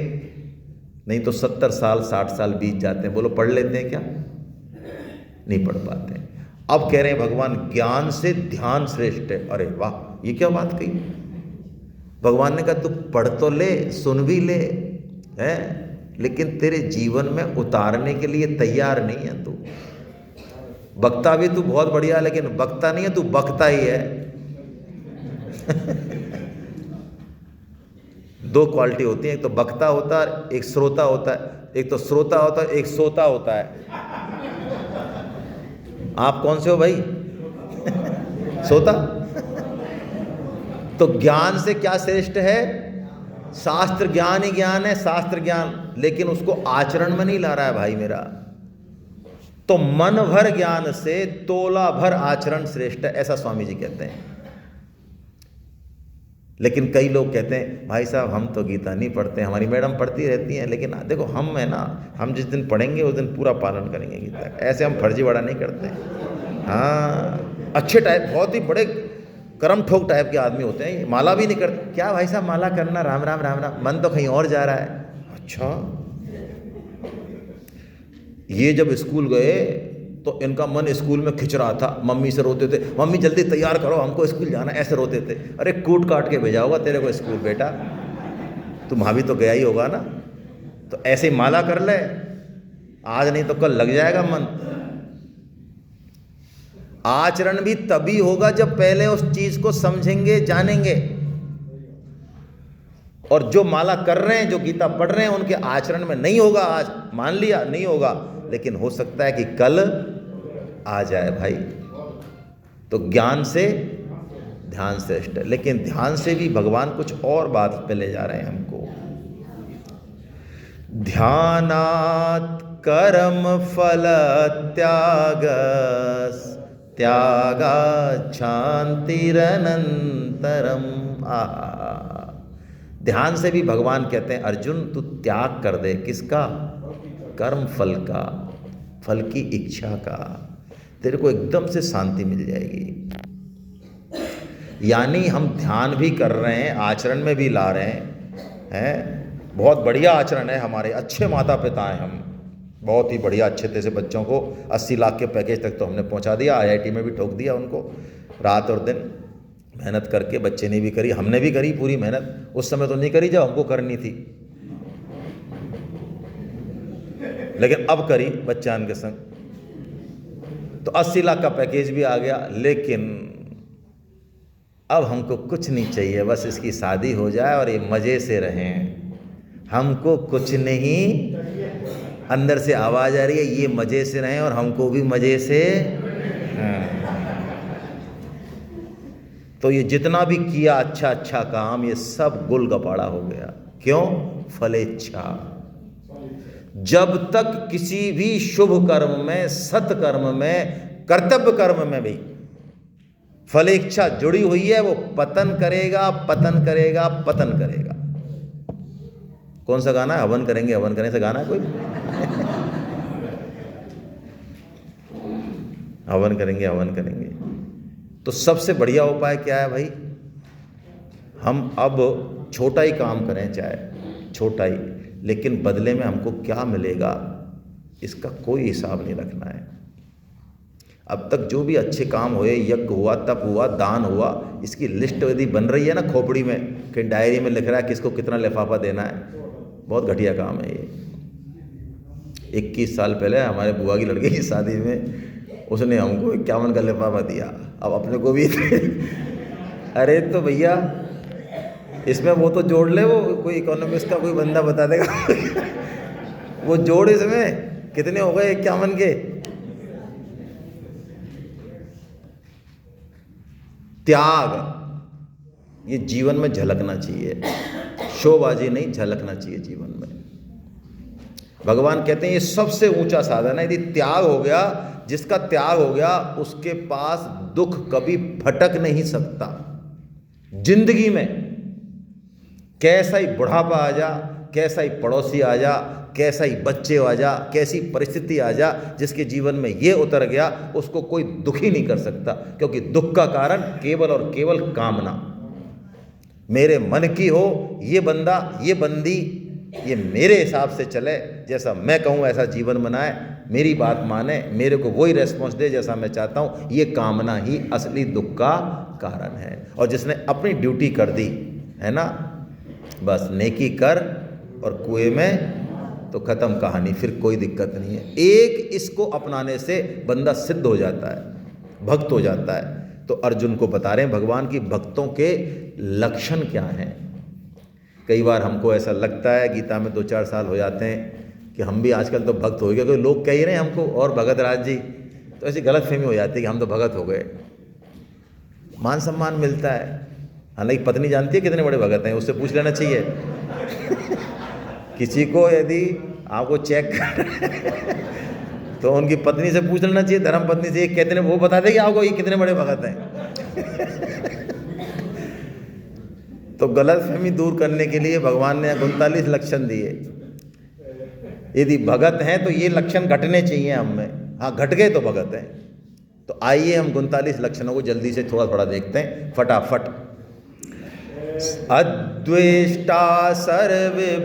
नहीं तो 70 साल 60 साल बीत जाते हैं। बोलो पढ़ लेते हैं क्या? नहीं पढ़ पाते। अब कह रहे हैं भगवान ज्ञान से ध्यान श्रेष्ठ है। अरे वाह, ये क्या बात कही। भगवान ने कहा तू पढ़ तो ले, सुन भी ले है, लेकिन तेरे जीवन में उतारने के लिए तैयार नहीं है तू। बकता भी तू बहुत बढ़िया, लेकिन बकता नहीं है तू, बकता ही है। दो क्वालिटी होती है, एक तो बकता होता है, एक श्रोता होता है। एक तो श्रोता होता है, एक सोता होता है। आप कौन से हो भाई? सोता। तो ज्ञान से क्या श्रेष्ठ है? शास्त्र ज्ञान ही ज्ञान है, शास्त्र ज्ञान, लेकिन उसको आचरण में नहीं ला रहा है भाई मेरा। तो मन भर ज्ञान से तोला भर आचरण श्रेष्ठ है, ऐसा स्वामी जी कहते हैं। लेकिन कई लोग कहते हैं भाई साहब हम तो गीता नहीं पढ़ते, हमारी मैडम पढ़ती रहती हैं, लेकिन देखो हम है ना, हम जिस दिन पढ़ेंगे उस दिन पूरा पालन करेंगे गीता का। ऐसे हम फर्जीवाड़ा नहीं करते। हाँ, अच्छे टाइप, बहुत ही बड़े कर्म ठोक टाइप के आदमी होते हैं, माला भी नहीं करते। क्या भाई साहब माला करना, राम राम राम राम, मन तो कहीं और जा रहा है। अच्छा, ये जब स्कूल गए तो इनका मन स्कूल में खिंच रहा था, मम्मी से रोते थे, मम्मी जल्दी तैयार करो हमको स्कूल जाना, ऐसे रोते थे। अरे कूट काट के भेजा होगा तेरे को स्कूल बेटा, तुम वहाँ भी तो गया ही होगा ना। तो ऐसे ही माला कर ले, आज नहीं तो कल लग जाएगा मन। आचरण भी तभी होगा जब पहले उस चीज को समझेंगे, जानेंगे। और जो माला कर रहे हैं, जो गीता पढ़ रहे हैं, उनके आचरण में नहीं होगा। आज मान लिया नहीं होगा, लेकिन हो सकता है कि कल आ जाए भाई। तो ज्ञान से ध्यान श्रेष्ठ है, लेकिन ध्यान से भी भगवान कुछ और बात पे ले जा रहे हैं हमको। ध्यानात् कर्म फल त्यागस् त्यागात् शान्तिरनन्तरम्। ध्यान से भी भगवान कहते हैं अर्जुन तू त्याग कर दे, किसका? कर्म फल का, फल की इच्छा का, तेरे को एकदम से शांति मिल जाएगी। यानी हम ध्यान भी कर रहे हैं, आचरण में भी ला रहे हैं। बहुत बढ़िया आचरण है हमारे, अच्छे माता पिता हैं हम, बहुत ही बढ़िया अच्छे से बच्चों को 80 लाख के पैकेज तक तो हमने पहुंचा दिया। IIT में भी ठोक दिया उनको, रात और दिन मेहनत करके। बच्चे ने भी करी, हमने भी करी पूरी मेहनत। उस समय तो नहीं करी जब हमको करनी थी, लेकिन अब करी बच्चान के संग। तो 80 लाख का पैकेज भी आ गया, लेकिन अब हमको कुछ नहीं चाहिए, बस इसकी शादी हो जाए और ये मज़े से रहें। हमको कुछ नहीं, अंदर से आवाज़ आ रही है ये मज़े से रहें और हमको भी मज़े से। तो ये जितना भी किया अच्छा अच्छा काम, ये सब गुल गपाड़ा हो गया। क्यों? फलेच्छा। जब तक किसी भी शुभ कर्म में, सत्कर्म में, कर्तव्य कर्म में भी फल इच्छा जुड़ी हुई है, वो पतन करेगा, पतन करेगा, पतन करेगा। कौन सा गाना है? हवन करेंगे, हवन करेंगे, गाना है कोई? हवन करेंगे, हवन करेंगे। तो सबसे बढ़िया उपाय क्या है भाई? हम अब छोटा ही काम करें, चाहे छोटा ही, लेकिन बदले में हमको क्या मिलेगा इसका कोई हिसाब नहीं रखना है। अब तक जो भी अच्छे काम हुए, यज्ञ हुआ, तप हुआ, दान हुआ, इसकी लिस्ट यदि बन रही है ना खोपड़ी में, कि डायरी में लिख रहा है किसको कितना लिफाफा देना है, बहुत घटिया काम है ये। 21 साल पहले हमारे बुआ की लड़के की शादी में उसने हमको 51 का लिफाफा दिया, अब अपने को भी अरे तो भैया इसमें वो तो जोड़ ले, वो कोई इकोनॉमिक्स का कोई बंदा बता देगा वो जोड़, इसमें कितने हो गए 51 के। त्याग ये जीवन में झलकना चाहिए, शोबाजी नहीं, झलकना चाहिए जीवन में। भगवान कहते हैं ये सबसे ऊंचा साधन है। यदि त्याग हो गया, जिसका त्याग हो गया उसके पास दुख कभी फटक नहीं सकता। जिंदगी में कैसा ही बुढ़ापा आ जा, कैसा ही पड़ोसी आ जा, कैसा ही बच्चे आ जा, कैसी परिस्थिति आ जा, जिसके जीवन में ये उतर गया उसको कोई दुखी नहीं कर सकता, क्योंकि दुख का कारण केवल और केवल कामना। मेरे मन की हो, ये बंदा, ये बंदी, ये मेरे हिसाब से चले, जैसा मैं कहूँ ऐसा जीवन बनाए, मेरी बात माने, मेरे को वही रेस्पॉन्स दे जैसा मैं चाहता हूँ, ये कामना ही असली दुख का कारण है। और जिसने अपनी ड्यूटी कर दी है ना, बस नेकी कर और कुएं में, तो खत्म कहानी, फिर कोई दिक्कत नहीं है। एक इसको अपनाने से बंदा सिद्ध हो जाता है, भक्त हो जाता है। तो अर्जुन को बता रहे हैं भगवान की भक्तों के लक्षण क्या हैं। कई बार हमको ऐसा लगता है, गीता में 2-4 साल हो जाते हैं कि हम भी आजकल तो भक्त हो गए, क्योंकि लोग कह ही रहे हैं हमको और भगत राज जी, तो ऐसी गलतफहमी हो जाती है कि हम तो भगत हो गए, मान सम्मान मिलता है। हालांकि पत्नी जानती है कितने बड़े भगत हैं, उससे पूछ लेना चाहिए किसी को यदि आपको चेक कर तो उनकी पत्नी से पूछ लेना चाहिए, धर्म पत्नी से, कहते हैं वो बता देगी आपको ये कितने बड़े भगत हैं तो गलतफहमी दूर करने के लिए भगवान ने 39 लक्षण दिए। यदि भगत हैं तो ये लक्षण घटने चाहिए हम में। हाँ, घट गए तो भगत हैं। तो आइए हम 39 लक्षणों को जल्दी से थोड़ा थोड़ा देखते हैं फटाफट। अद्वेष्टा सर्वभूतानां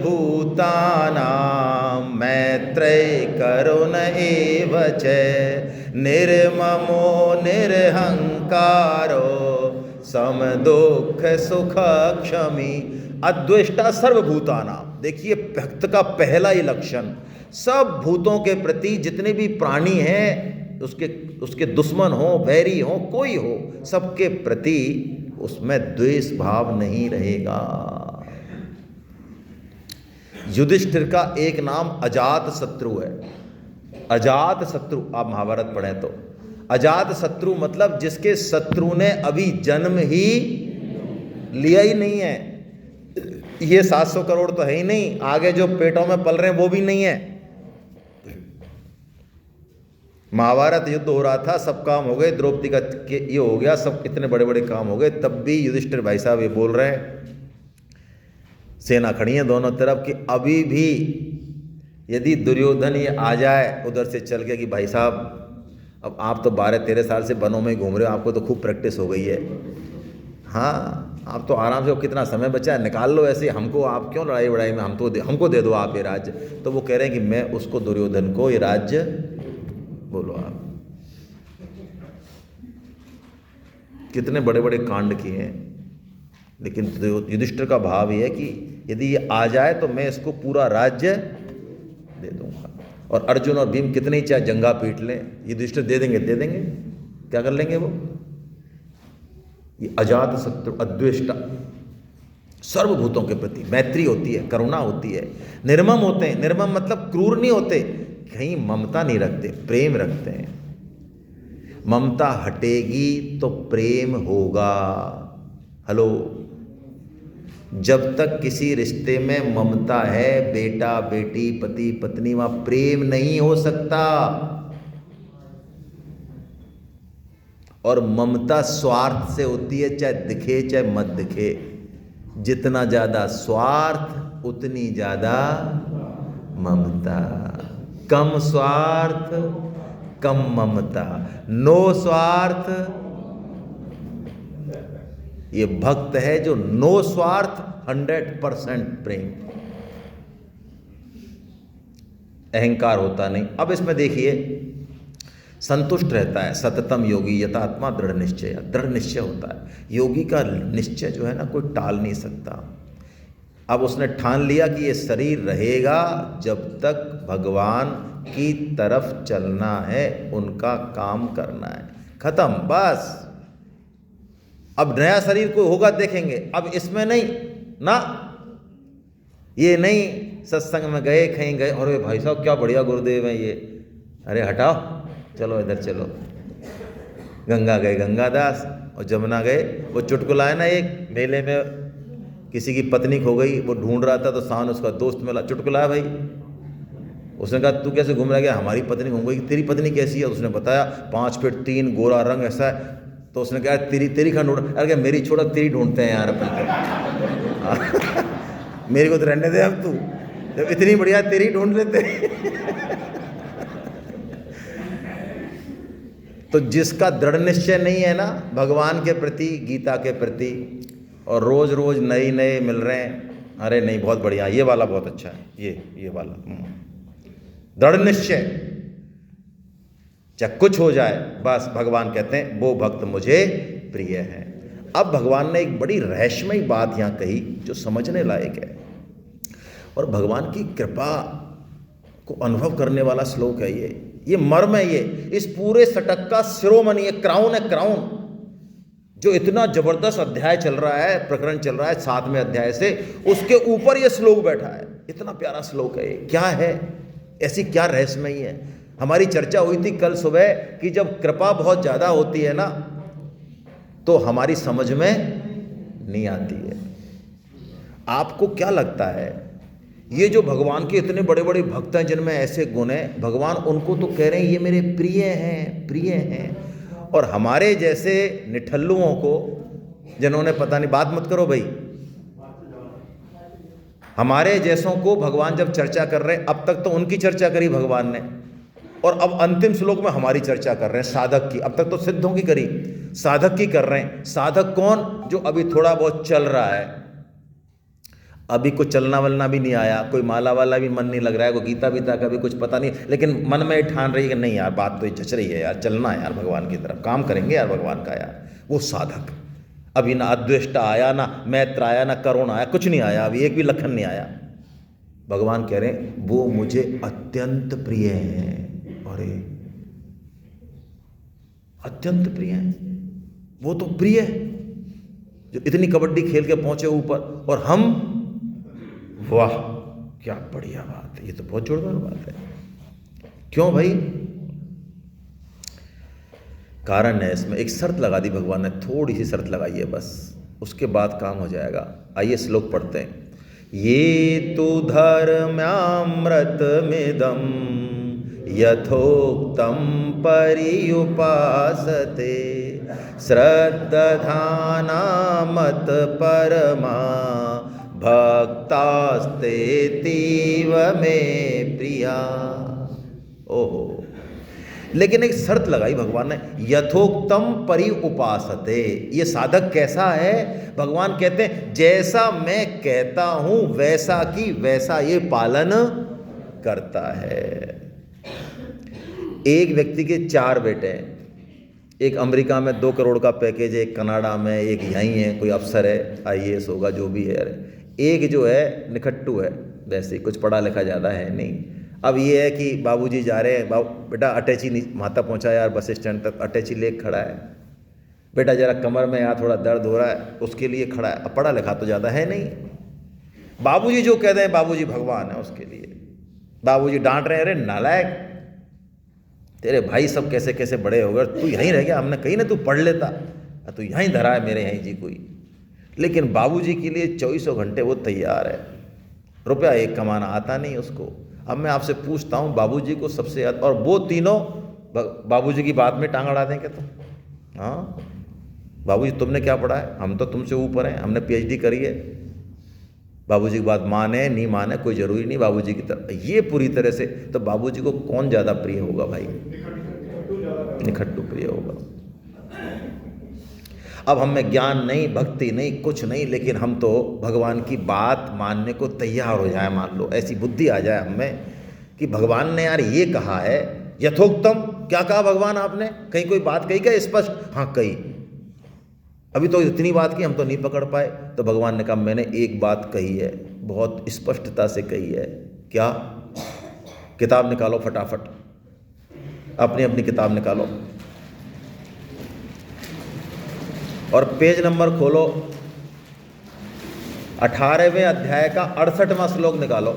मैत्रेय करुण एव च निर्ममो निरहंकारो समदुःख सुख क्षमी। अद्वेष्टा सर्वभूतानां, देखिए भक्त का पहला ही लक्षण, सब भूतों के प्रति, जितने भी प्राणी हैं, उसके दुश्मन हो, वैरी हो, कोई हो, सबके प्रति उसमें द्वेष भाव नहीं रहेगा। युधिष्ठिर का एक नाम अजात शत्रु है। अजात शत्रु, आप महाभारत पढ़ें तो अजात शत्रु मतलब जिसके शत्रु ने अभी जन्म ही लिया ही नहीं है। ये 700 करोड़ तो है ही नहीं, आगे जो पेटों में पल रहे हैं वो भी नहीं है। महाभारत युद्ध हो रहा था, सब काम हो गए, द्रौपदी का ये हो गया, सब इतने बड़े बड़े काम हो गए, तब भी युधिष्ठिर भाई साहब ये बोल रहे हैं, सेना खड़ी है दोनों तरफ, कि अभी भी यदि दुर्योधन ये आ जाए उधर से चल के कि भाई साहब अब आप तो 12-13 साल से वनों में घूम रहे हो, आपको तो खूब प्रैक्टिस हो गई है, हाँ आप तो आराम से, कितना समय बचा है, निकाल लो ऐसे, हमको आप क्यों लड़ाई वड़ाई में, हमको दे दो आप ये राज्य। तो वो कह रहे हैं कि मैं उसको, दुर्योधन को ये राज्य, बोलो आप कितने बड़े बड़े कांड किए हैं, लेकिन युधिष्ठिर का भाव ये है कि यदि ये आ जाए तो मैं इसको पूरा राज्य दे दूंगा। और अर्जुन और भीम कितने ही चाहे जंगा पीट लें, युधिष्ठिर दे देंगे, क्या कर लेंगे वो। ये अजात शत्रु, अद्वेष्टा, सर्वभूतों के प्रति मैत्री होती है, करुणा होती है, निर्मम होते हैं। निर्मम मतलब क्रूर नहीं होते, कहीं ममता नहीं रखते, प्रेम रखते हैं। ममता हटेगी तो प्रेम होगा। हेलो, जब तक किसी रिश्ते में ममता है, बेटा बेटी पति पत्नी, वहां प्रेम नहीं हो सकता। और ममता स्वार्थ से होती है, चाहे दिखे चाहे मत दिखे। जितना ज्यादा स्वार्थ उतनी ज्यादा ममता। कम स्वार्थ कम ममता, नो स्वार्थ। ये भक्त है जो नो स्वार्थ 100% प्रेम, अहंकार होता नहीं। अब इसमें देखिए, संतुष्ट रहता है सततम योगी यथात्मा दृढ़ निश्चय। दृढ़ निश्चय होता है योगी का। निश्चय जो है ना, कोई टाल नहीं सकता। अब उसने ठान लिया कि ये शरीर रहेगा जब तक भगवान की तरफ चलना है, उनका काम करना है, खत्म, बस। अब नया शरीर कोई होगा देखेंगे, अब इसमें नहीं ना। ये नहीं सत्संग में गए, कहीं गए, अरे भाई साहब क्या बढ़िया गुरुदेव हैं ये, अरे हटाओ, चलो इधर चलो। गंगा गए गंगादास, और जमुना गए वो चुटकुला है ना, एक मेले में किसी की पत्नी खो गई, वो ढूंढ रहा था तो सामने उसका दोस्त मिला, चुटकुला है भाई। उसने कहा तू कैसे घूम रहा है? हमारी पत्नी घूम गई। तेरी पत्नी कैसी है? उसने बताया 5 फीट 3, गोरा रंग, ऐसा है। तो उसने कहा तेरी कहाँ ढूंढ? अरे मेरी छोड़ा, तेरी ढूंढते हैं यार अपन तो। मेरी को तो रहने दे, अब तू जब इतनी बढ़िया तेरी ढूंढ लेते। तो जिसका दृढ़ निश्चय नहीं है ना भगवान के प्रति, गीता के प्रति, और रोज रोज नए नए मिल रहे हैं, अरे नहीं बहुत बढ़िया, ये वाला बहुत अच्छा है, ये वाला दृढ़ निश्चय, चाहे कुछ हो जाए, बस भगवान कहते हैं वो भक्त मुझे प्रिय है। अब भगवान ने एक बड़ी रहस्यमयी बात यहां कही जो समझने लायक है, और भगवान की कृपा को अनुभव करने वाला श्लोक है ये मर्म है। ये इस पूरे सटक का शिरोमणि, ये क्राउन है, क्राउन। जो इतना जबरदस्त अध्याय चल रहा है, प्रकरण चल रहा है 7वें अध्याय से, उसके ऊपर ये श्लोक बैठा है। इतना प्यारा श्लोक है ये। क्या है, ऐसी क्या रहस्यमयी है? हमारी चर्चा हुई थी कल सुबह कि जब कृपा बहुत ज्यादा होती है ना, तो हमारी समझ में नहीं आती है। आपको क्या लगता है, ये जो भगवान के इतने बड़े बड़े भक्त हैं जिनमें ऐसे गुण हैं, भगवान उनको तो कह रहे हैं ये मेरे प्रिय हैं, प्रिय हैं, और हमारे जैसे निठल्लुओं को, जिन्होंने पता नहीं, बात मत करो भाई, हमारे जैसों को भगवान जब चर्चा कर रहे हैं, अब तक तो उनकी चर्चा करी भगवान ने, और अब अंतिम श्लोक में हमारी चर्चा कर रहे हैं साधक की। अब तक तो सिद्धों की करी, साधक की कर रहे हैं। साधक कौन? जो अभी थोड़ा बहुत चल रहा है, अभी कुछ चलना वलना भी नहीं आया, कोई माला वाला भी मन नहीं लग रहा है, कोई गीता बीता का भी कुछ पता नहीं, लेकिन मन में ठान रही है कि नहीं यार बात तो जच रही है यार, चलना है यार भगवान की तरफ, काम करेंगे यार भगवान का यार। वो साधक। अभी ना अद्वेष्टा आया, ना मैत्र आया, ना करुण आया, कुछ नहीं आया, अभी एक भी लखन नहीं आया। भगवान कह रहे हैं वो मुझे अत्यंत प्रिय हैं। अरे अत्यंत प्रिय हैं, वो तो प्रिय है जो इतनी कबड्डी खेल के पहुंचे ऊपर, और हम, वाह क्या बढ़िया बात है, ये तो बहुत जोरदार बात है। क्यों भाई? कारण है इसमें, एक शर्त लगा दी भगवान ने, थोड़ी सी शर्त लगाई है बस, उसके बाद काम हो जाएगा। आइए श्लोक पढ़ते हैं। ये तो धर्म्यामृत मिदम यथोक्तम पर्युपासते श्रद्धाना मत परमा भक्तास्ते तीव में प्रिया। ओहो, लेकिन एक शर्त लगाई भगवान ने, यथोक्तम परि उपासते। ये साधक कैसा है? भगवान कहते हैं जैसा मैं कहता हूं वैसा की वैसा ये पालन करता है। एक व्यक्ति के 4 बेटे हैं, एक अमेरिका में 2 करोड़ का पैकेज है, एक कनाडा में, एक यहीं है, कोई अफसर है, IAS होगा जो भी है। एक जो है निखट्टू है, वैसे ही कुछ पढ़ा लिखा ज़्यादा है नहीं। अब ये है कि बाबूजी जा रहे हैं, बेटा अटैची माता पहुंचा यार बस स्टैंड तक, अटैची लेक खड़ा है, बेटा जरा कमर में यहाँ थोड़ा दर्द हो रहा है, उसके लिए खड़ा है। अब पढ़ा लिखा तो ज़्यादा है नहीं, बाबूजी जो कहते हैं बाबूजी भगवान है उसके लिए। बाबूजी डांट रहे हैं, अरे नालायक, तेरे भाई सब कैसे कैसे बड़े हो गए, तू यहीं रह गया, हमने कहीं ना तू पढ़ लेता, तू यहीं धरा है मेरे यहीं जी कोई। लेकिन बाबूजी के लिए 24 घंटे वो तैयार है। रुपया एक कमाना आता नहीं उसको। अब मैं आपसे पूछता हूँ, बाबूजी को सबसे ज़्यादा, और वो तीनों बाबूजी की बात में टांग अड़ा देंगे तो, हाँ बाबूजी तुमने क्या पढ़ा है, हम तो तुमसे ऊपर हैं, हमने PhD करी है। बाबूजी की बात माने नहीं माने कोई ज़रूरी नहीं, बाबूजी की तरफ ये पूरी तरह से, तो बाबूजी को कौन ज़्यादा प्रिय होगा भाई? निखट्टू प्रिय होगा। अब हमें ज्ञान नहीं, भक्ति नहीं, कुछ नहीं, लेकिन हम तो भगवान की बात मानने को तैयार हो जाए। मान लो ऐसी बुद्धि आ जाए हमें कि भगवान ने यार ये कहा है यथोक्तम। क्या कहा भगवान आपने? कहीं कोई बात कही क्या स्पष्ट? हाँ कही। अभी तो इतनी बात की हम तो नहीं पकड़ पाए, तो भगवान ने कहा मैंने एक बात कही है, बहुत स्पष्टता से कही है। क्या? किताब निकालो फटाफट, अपनी अपनी किताब निकालो और पेज नंबर खोलो, 18वें अध्याय का 68वां श्लोक निकालो।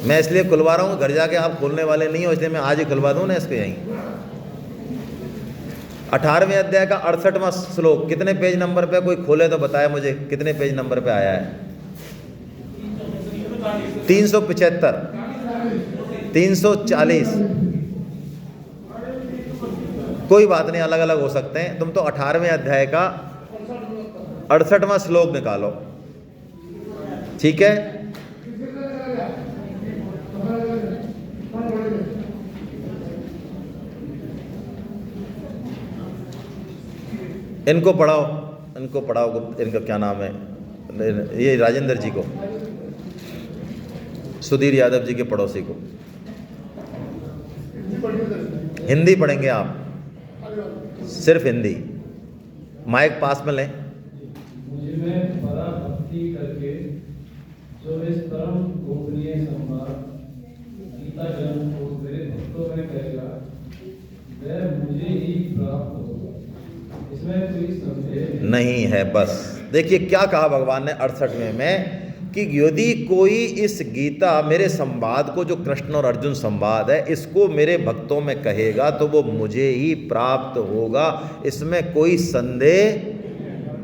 मैं इसलिए खुलवा रहा हूँ, घर जाके आप खोलने वाले नहीं हो, इसलिए मैं आज ही खुलवा दूँ ना इसको। यहीं 18वें अध्याय का 68वां श्लोक कितने पेज नंबर पे? कोई खोले तो बताए मुझे कितने पेज नंबर पे आया है? 375, 340, कोई बात नहीं, अलग अलग हो सकते हैं। तुम तो 18वें अध्याय का 68वां श्लोक निकालो, ठीक है? इनको पढ़ाओ, इनको पढ़ाओ, इनका क्या नाम है, ये राजेंद्र जी को, सुधीर यादव जी के पड़ोसी को। हिंदी पढ़ेंगे आप, सिर्फ हिंदी। माइक पास में लें। मुझ में पराभक्ति करके जो इस परम गोपनीय संवाद गीता ज्ञान को मेरे भक्तों में करेगा, वह मुझे ही प्राप्त होगा, इसमें कोई संदेह नहीं है। बस देखिए क्या कहा भगवान ने 68वें में कि यदि कोई इस गीता मेरे संवाद को, जो कृष्ण और अर्जुन संवाद है, इसको मेरे भक्तों में कहेगा तो वो मुझे ही प्राप्त होगा, इसमें कोई संदेह,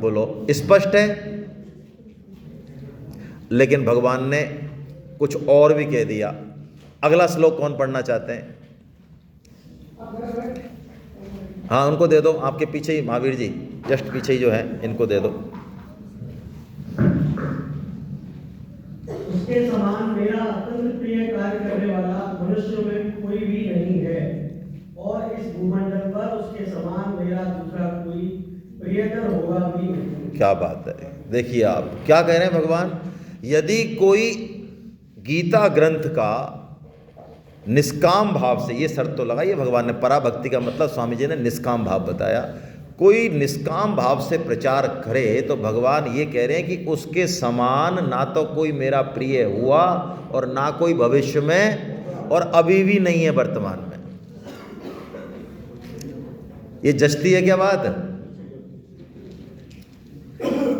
बोलो स्पष्ट है। लेकिन भगवान ने कुछ और भी कह दिया। अगला श्लोक कौन पढ़ना चाहते हैं? हाँ उनको दे दो, आपके पीछे ही महावीर जी, जस्ट पीछे ही जो है, इनको दे दो। उसके समान मेरा अत्यंत प्रिय कार्य करने वाला मनुष्य में कोई भी नहीं है, और इस भूमंडल पर उसके समान मेरा दूसरा कोई प्रियतर होगा भी नहीं। क्या बात है। देखिए आप क्या कह रहे हैं भगवान, यदि कोई गीता ग्रंथ का निष्काम भाव से, ये शर्त तो लगाइए भगवान ने, पराभक्ति का मतलब स्वामी जी ने निष्काम भाव बताया, कोई निष्काम भाव से प्रचार करे तो भगवान ये कह रहे हैं कि उसके समान ना तो कोई मेरा प्रिय हुआ और ना कोई भविष्य में, और अभी भी नहीं है वर्तमान में। ये जचती है क्या बात?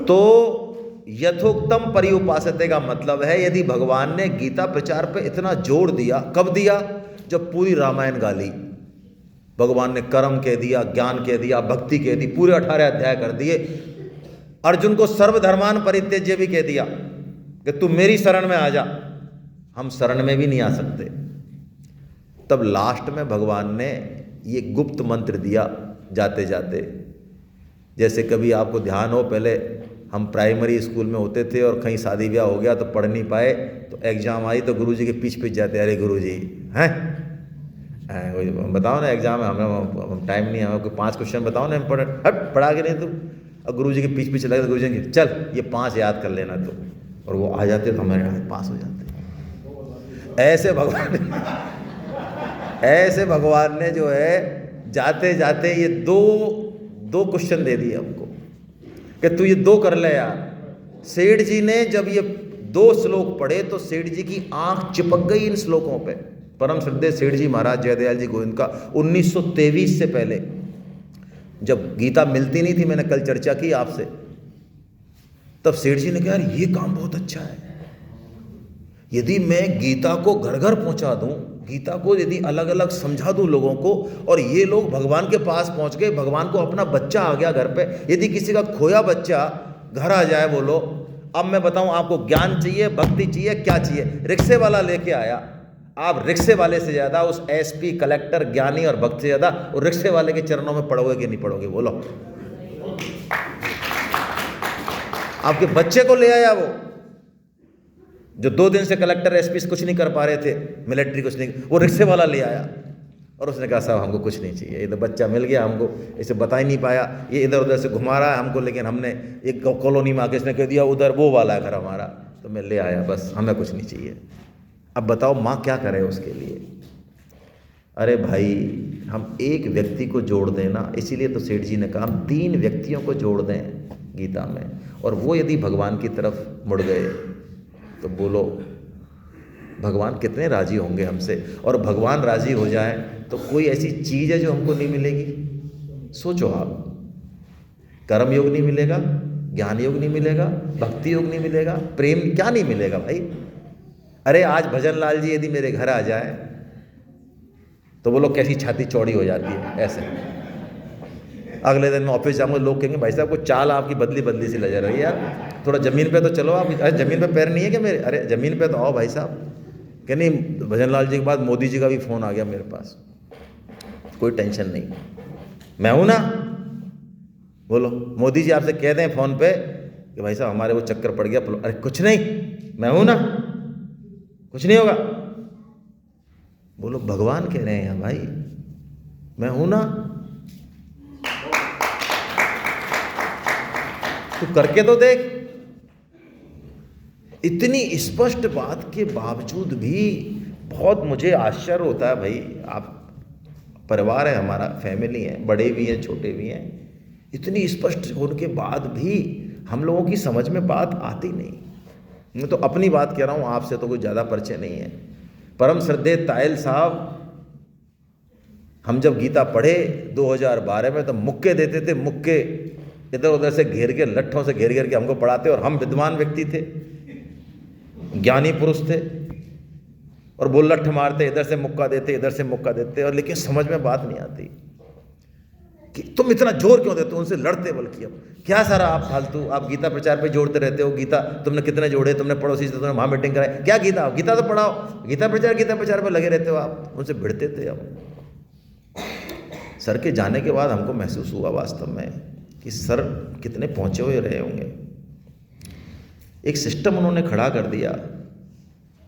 तो यथोक्तम पर्युपासते का मतलब है, यदि भगवान ने गीता प्रचार पे इतना जोर दिया, कब दिया? जब पूरी रामायण गाली, भगवान ने कर्म कह दिया, ज्ञान कह दिया, भक्ति कह दी, पूरे 18 अध्याय कर दिए। अर्जुन को सर्वधर्मान परित्यज्य भी कह दिया कि तू मेरी शरण में आ जा। हम शरण में भी नहीं आ सकते। तब लास्ट में भगवान ने ये गुप्त मंत्र दिया जाते जाते। जैसे कभी आपको ध्यान हो, पहले हम प्राइमरी स्कूल में होते थे और कहीं शादी ब्याह हो गया तो पढ़ नहीं पाए, तो एग्जाम आई तो गुरुजी के पीछे जाते, अरे गुरुजी हैं बताओ ना एग्जाम है, हमें टाइम नहीं है, हमें 5 क्वेश्चन बताओ ना, हम पढ़ा के नहीं तू। और गुरुजी के पीछे लगे तो गुरुजी ने चल ये 5 याद कर लेना तू, और वो आ जाते तो हमारे पास हो जाते। ऐसे भगवान ने जो है जाते जाते ये दो क्वेश्चन दे दिए हमको कि तू ये 2 कर ले यार। सेठ जी ने जब ये 2 श्लोक पढ़े तो सेठ जी की आंख चिपक गई इन श्लोकों पे। परम श्रद्धेय सेठ जी महाराज जयदयाल जी गोविंद का 1923 से पहले जब गीता मिलती नहीं थी, मैंने कल चर्चा की आपसे, तब सेठ जी ने कहा यार ये काम बहुत अच्छा है, यदि मैं गीता को घर घर पहुंचा दूं गीता को यदि अलग अलग समझा दूं लोगों को, और ये लोग भगवान के पास पहुंच गए, भगवान को अपना बच्चा आ गया घर पे। यदि किसी का खोया बच्चा घर आ जाए, बोलो अब मैं बताऊं आपको, ज्ञान चाहिए, भक्ति चाहिए, क्या चाहिए? रिक्शे वाला लेके आया, आप रिक्शे वाले से ज़्यादा उस एसपी, कलेक्टर, ज्ञानी और भक्त से ज़्यादा उस रिक्शे वाले के चरणों में पढ़ोगे कि नहीं पढ़ोगे? बोलो। आपके बच्चे को ले आया वो, जो 2 दिन से कलेक्टर एसपी कुछ नहीं कर पा रहे थे, मिलिट्री कुछ नहीं, वो रिक्शे वाला ले आया और उसने कहा साहब हमको कुछ नहीं चाहिए, ये तो बच्चा मिल गया हमको, इसे बता ही नहीं पाया, ये इधर उधर से घुमा रहा है हमको, लेकिन हमने एक कॉलोनी में आके इसने कह दिया उधर वो वाला है घर हमारा, तो मैं ले आया, बस हमें कुछ नहीं चाहिए। अब बताओ माँ क्या करे उसके लिए? अरे भाई, हम एक व्यक्ति को जोड़ दें ना, इसीलिए तो सेठ जी ने कहा हम 3 व्यक्तियों को जोड़ दें गीता में, और वो यदि भगवान की तरफ मुड़ गए तो बोलो भगवान कितने राजी होंगे हमसे। और भगवान राजी हो जाए तो कोई ऐसी चीज़ है जो हमको नहीं मिलेगी? सोचो आप, कर्म योग नहीं मिलेगा, ज्ञान योग नहीं मिलेगा, भक्ति योग नहीं मिलेगा, प्रेम क्या नहीं मिलेगा भाई? अरे आज भजन लाल जी यदि मेरे घर आ जाए तो बोलो कैसी छाती चौड़ी हो जाती है ऐसे। अगले दिन मैं ऑफिस जाऊंगा, लोग कहेंगे भाई साहब को चाल आपकी बदली बदली सी लग रही है यार, थोड़ा ज़मीन पे तो चलो आप। अरे ज़मीन पे पैर नहीं है क्या मेरे? अरे ज़मीन पे तो आओ भाई साहब। कि नहीं, भजन लाल जी के बाद मोदी जी का भी फ़ोन आ गया मेरे पास, कोई टेंशन नहीं, मैं हूं ना। बोलो, मोदी जी आपसे कह दें फ़ोन पे कि भाई साहब हमारे वो चक्कर पड़ गया, अरे कुछ नहीं, मैं हूं ना, कुछ नहीं होगा। बोलो, भगवान कह रहे हैं भाई, मैं हूं ना, तू करके तो देख। इतनी स्पष्ट बात के बावजूद भी बहुत मुझे आश्चर्य होता है भाई। आप परिवार है हमारा, फैमिली है, बड़े भी हैं छोटे भी हैं, इतनी स्पष्ट होने के बाद भी हम लोगों की समझ में बात आती नहीं। मैं तो अपनी बात कह रहा हूँ, आपसे तो कोई ज़्यादा परिचय नहीं है। परम श्रद्धेय तायल साहब, हम जब गीता पढ़े 2012 में तो मुक्के देते थे, मुक्के इधर उधर से घेर के, लट्ठों से घेर घेर के हमको पढ़ाते, और हम विद्वान व्यक्ति थे, ज्ञानी पुरुष थे, और वो लट्ठ मारते, इधर से मुक्का देते, इधर से मुक्का देते, और लेकिन समझ में बात नहीं आती कि तुम इतना जोर क्यों देते हो, उनसे लड़ते। बल्कि अब क्या सारा आप फालतू, आप गीता प्रचार पे जोड़ते रहते हो। गीता तुमने कितने जोड़े, तुमने पड़ोसी से तुमने वहाँ मीटिंग कराई, क्या गीता? गीता तो पढ़ाओ, गीता प्रचार पे लगे रहते हो आप। उनसे भिड़ते थे। अब सर के जाने के बाद हमको महसूस हुआ वास्तव में कि सर कितने पहुँचे हुए रहे होंगे। एक सिस्टम उन्होंने खड़ा कर दिया।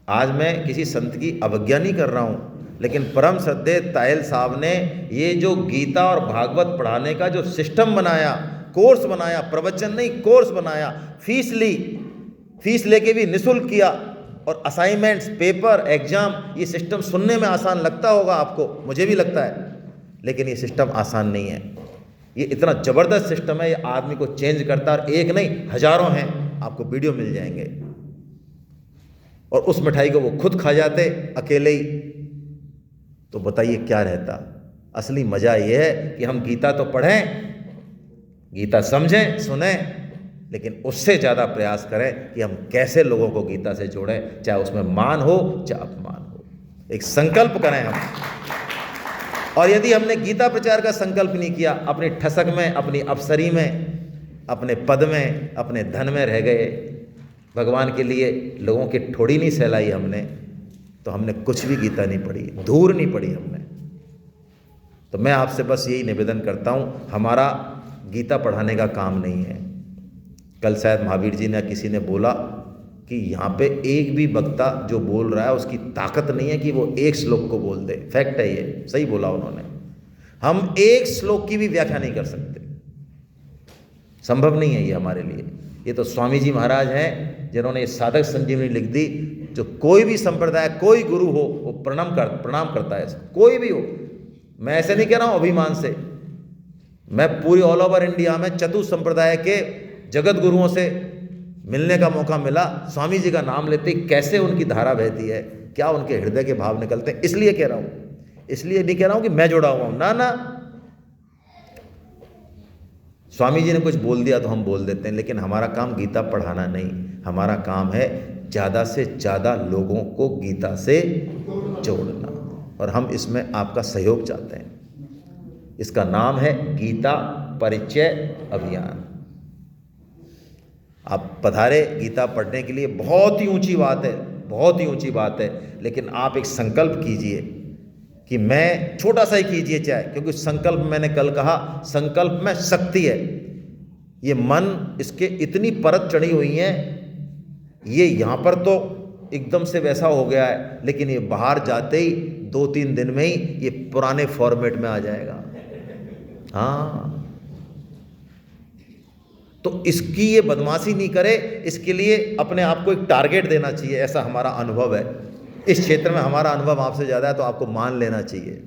आज मैं किसी संत की अवज्ञा नहीं कर रहा हूँ, लेकिन परम श्रद्धेय तायल साहब ने ये जो गीता और भागवत पढ़ाने का जो सिस्टम बनाया, कोर्स बनाया, प्रवचन नहीं कोर्स बनाया, फीस ली, फीस लेके भी निःशुल्क किया, और असाइनमेंट्स, पेपर, एग्जाम, ये सिस्टम सुनने में आसान लगता होगा आपको, मुझे भी लगता है, लेकिन ये सिस्टम आसान नहीं है। ये इतना ज़बरदस्त सिस्टम है, ये आदमी को चेंज करता है, और एक नहीं हजारों हैं, आपको वीडियो मिल जाएंगे। और उस मिठाई को वो खुद खा जाते अकेले ही, तो बताइए क्या रहता। असली मज़ा ये है कि हम गीता तो पढ़ें, गीता समझें, सुनें, लेकिन उससे ज़्यादा प्रयास करें कि हम कैसे लोगों को गीता से जोड़ें, चाहे उसमें मान हो चाहे अपमान हो। एक संकल्प करें हम। और यदि हमने गीता प्रचार का संकल्प नहीं किया, अपनी ठसक में, अपनी अफसरी में, अपने पद में, अपने धन में रह गए, भगवान के लिए लोगों की ठोड़ी नहीं सहलाई हमने, तो हमने कुछ भी गीता नहीं पढ़ी, धूर नहीं पढ़ी हमने। तो मैं आपसे बस यही निवेदन करता हूँ, हमारा गीता पढ़ाने का काम नहीं है। कल शायद महावीर जी ने, किसी ने बोला कि यहाँ पे एक भी वक्ता जो बोल रहा है उसकी ताकत नहीं है कि वो एक श्लोक को बोल दे। फैक्ट है ये, सही बोला उन्होंने। हम एक श्लोक की भी व्याख्या नहीं कर सकते, संभव नहीं है ये हमारे लिए। ये तो स्वामी जी महाराज हैं जिन्होंने ये साधक संजीवनी लिख दी, जो कोई भी संप्रदाय, कोई गुरु हो, वो प्रणाम करता है, कोई भी हो। मैं ऐसे नहीं कह रहा हूँ अभिमान से, मैं पूरी ऑल ओवर इंडिया में चतुर्थ संप्रदाय के जगत गुरुओं से मिलने का मौका मिला। स्वामी जी का नाम लेते ही कैसे उनकी धारा बहती है, क्या उनके हृदय के भाव निकलते हैं। इसलिए कह रहा हूँ, इसलिए नहीं कह रहा हूँ कि मैं जुड़ा हुआ हूँ, ना। स्वामी जी ने कुछ बोल दिया तो हम बोल देते हैं, लेकिन हमारा काम गीता पढ़ाना नहीं, हमारा काम है ज़्यादा से ज़्यादा लोगों को गीता से जोड़ना। और हम इसमें आपका सहयोग चाहते हैं। इसका नाम है गीता परिचय अभियान। आप पधारे गीता पढ़ने के लिए, बहुत ही ऊंची बात है, बहुत ही ऊंची बात है, लेकिन आप एक संकल्प कीजिए कि मैं, छोटा सा ही कीजिए चाहे, क्योंकि संकल्प मैंने कल कहा, संकल्प में शक्ति है। ये मन, इसके इतनी परत चढ़ी हुई है, ये यहाँ पर तो एकदम से वैसा हो गया है, लेकिन ये बाहर जाते ही 2-3 दिन में ही ये पुराने फॉर्मेट में आ जाएगा। हाँ, तो इसकी ये बदमाशी नहीं करे, इसके लिए अपने आप को एक टारगेट देना चाहिए, ऐसा हमारा अनुभव है। इस क्षेत्र में हमारा अनुभव आपसे ज़्यादा है, तो आपको मान लेना चाहिए।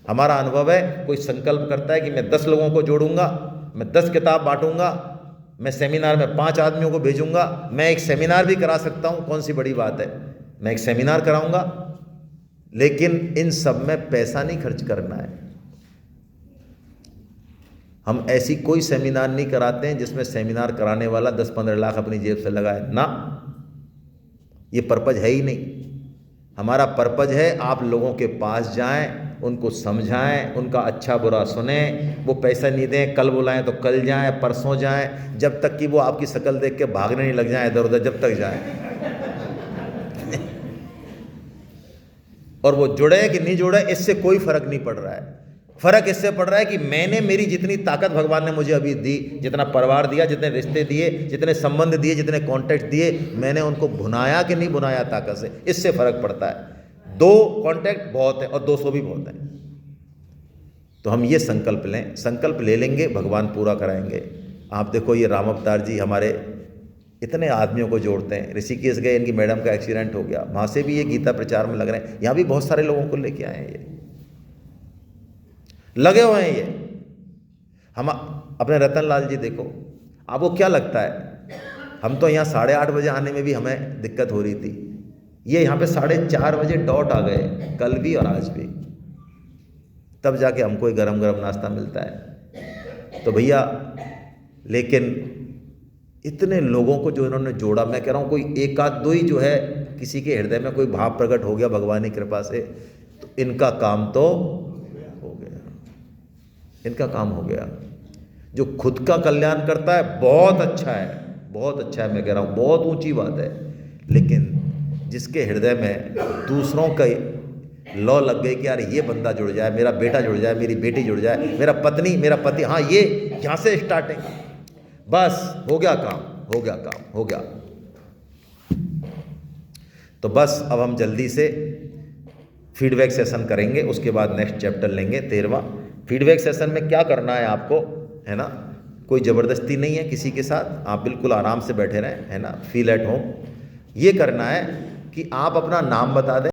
हमारा अनुभव है, कोई संकल्प करता है कि मैं 10 लोगों को जोड़ूंगा, मैं 10 किताब बांटूंगा, मैं सेमिनार में 5 आदमियों को भेजूंगा, मैं एक सेमिनार भी करा सकता हूं, कौन सी बड़ी बात है, मैं एक सेमिनार कराऊंगा, लेकिन इन सब में पैसा नहीं खर्च करना है। हम ऐसी कोई सेमिनार नहीं कराते हैं जिसमें सेमिनार कराने वाला 10-15 लाख अपनी जेब से लगाए ना, ये पर्पज है ही नहीं। हमारा पर्पज है आप लोगों के पास जाएं, उनको समझाएं, उनका अच्छा बुरा सुने, वो पैसा नहीं दें, कल बुलाएं तो कल जाएं, परसों जाएं, जब तक कि वो आपकी शक्ल देख के भागने नहीं लग जाएं इधर उधर, जब तक जाएं। और वो जुड़े कि नहीं जुड़े, इससे कोई फर्क नहीं पड़ रहा है। फर्क इससे पड़ रहा है कि मैंने, मेरी जितनी ताकत भगवान ने मुझे अभी दी, जितना परिवार दिया, जितने रिश्ते दिए, जितने संबंध दिए, जितने कॉन्टैक्ट दिए, मैंने उनको भुनाया कि नहीं भुनाया ताकत से, इससे फर्क पड़ता है। 2 कॉन्टैक्ट बहुत है और 200 भी बहुत है। तो हम ये संकल्प लें, संकल्प ले लेंगे, भगवान पूरा कराएंगे। आप देखो ये राम अवतार जी हमारे इतने आदमियों को जोड़ते हैं। ऋषिकेश गए, इनकी मैडम का एक्सीडेंट हो गया, वहाँ से भी ये गीता प्रचार में लग रहे हैं, यहाँ भी बहुत सारे लोगों को लेके आए हैं, ये लगे हुए हैं। ये हम अपने रतन लाल जी देखो, आपको क्या लगता है, हम तो यहाँ 8:30 बजे आने में भी हमें दिक्कत हो रही थी, ये यहाँ पे 4:30 बजे डॉट आ गए, कल भी और आज भी, तब जाके हमको एक गरम गरम नाश्ता मिलता है। तो भैया, लेकिन इतने लोगों को जो इन्होंने जोड़ा, मैं कह रहा हूँ कोई 1-2 ही जो है, किसी के हृदय में कोई भाव प्रकट हो गया भगवान की कृपा से, तो इनका काम तो हो गया, इनका काम हो गया। जो खुद का कल्याण करता है बहुत अच्छा है, बहुत अच्छा है, मैं कह रहा हूँ बहुत ऊंची बात है, लेकिन जिसके हृदय में दूसरों का लौ लग गई कि यार ये बंदा जुड़ जाए, मेरा बेटा जुड़ जाए, मेरी बेटी जुड़ जाए, मेरा पत्नी, मेरा पति, हाँ ये यहाँ से स्टार्टिंग, बस हो गया काम, हो गया काम, हो गया। तो बस अब हम जल्दी से फीडबैक सेशन करेंगे, उसके बाद नेक्स्ट चैप्टर लेंगे 13वां। फीडबैक सेशन में क्या करना है आपको, है ना, कोई ज़बरदस्ती नहीं है किसी के साथ, आप बिल्कुल आराम से बैठे रहें, है ना, फील एट होम। ये करना है कि आप अपना नाम बता दें,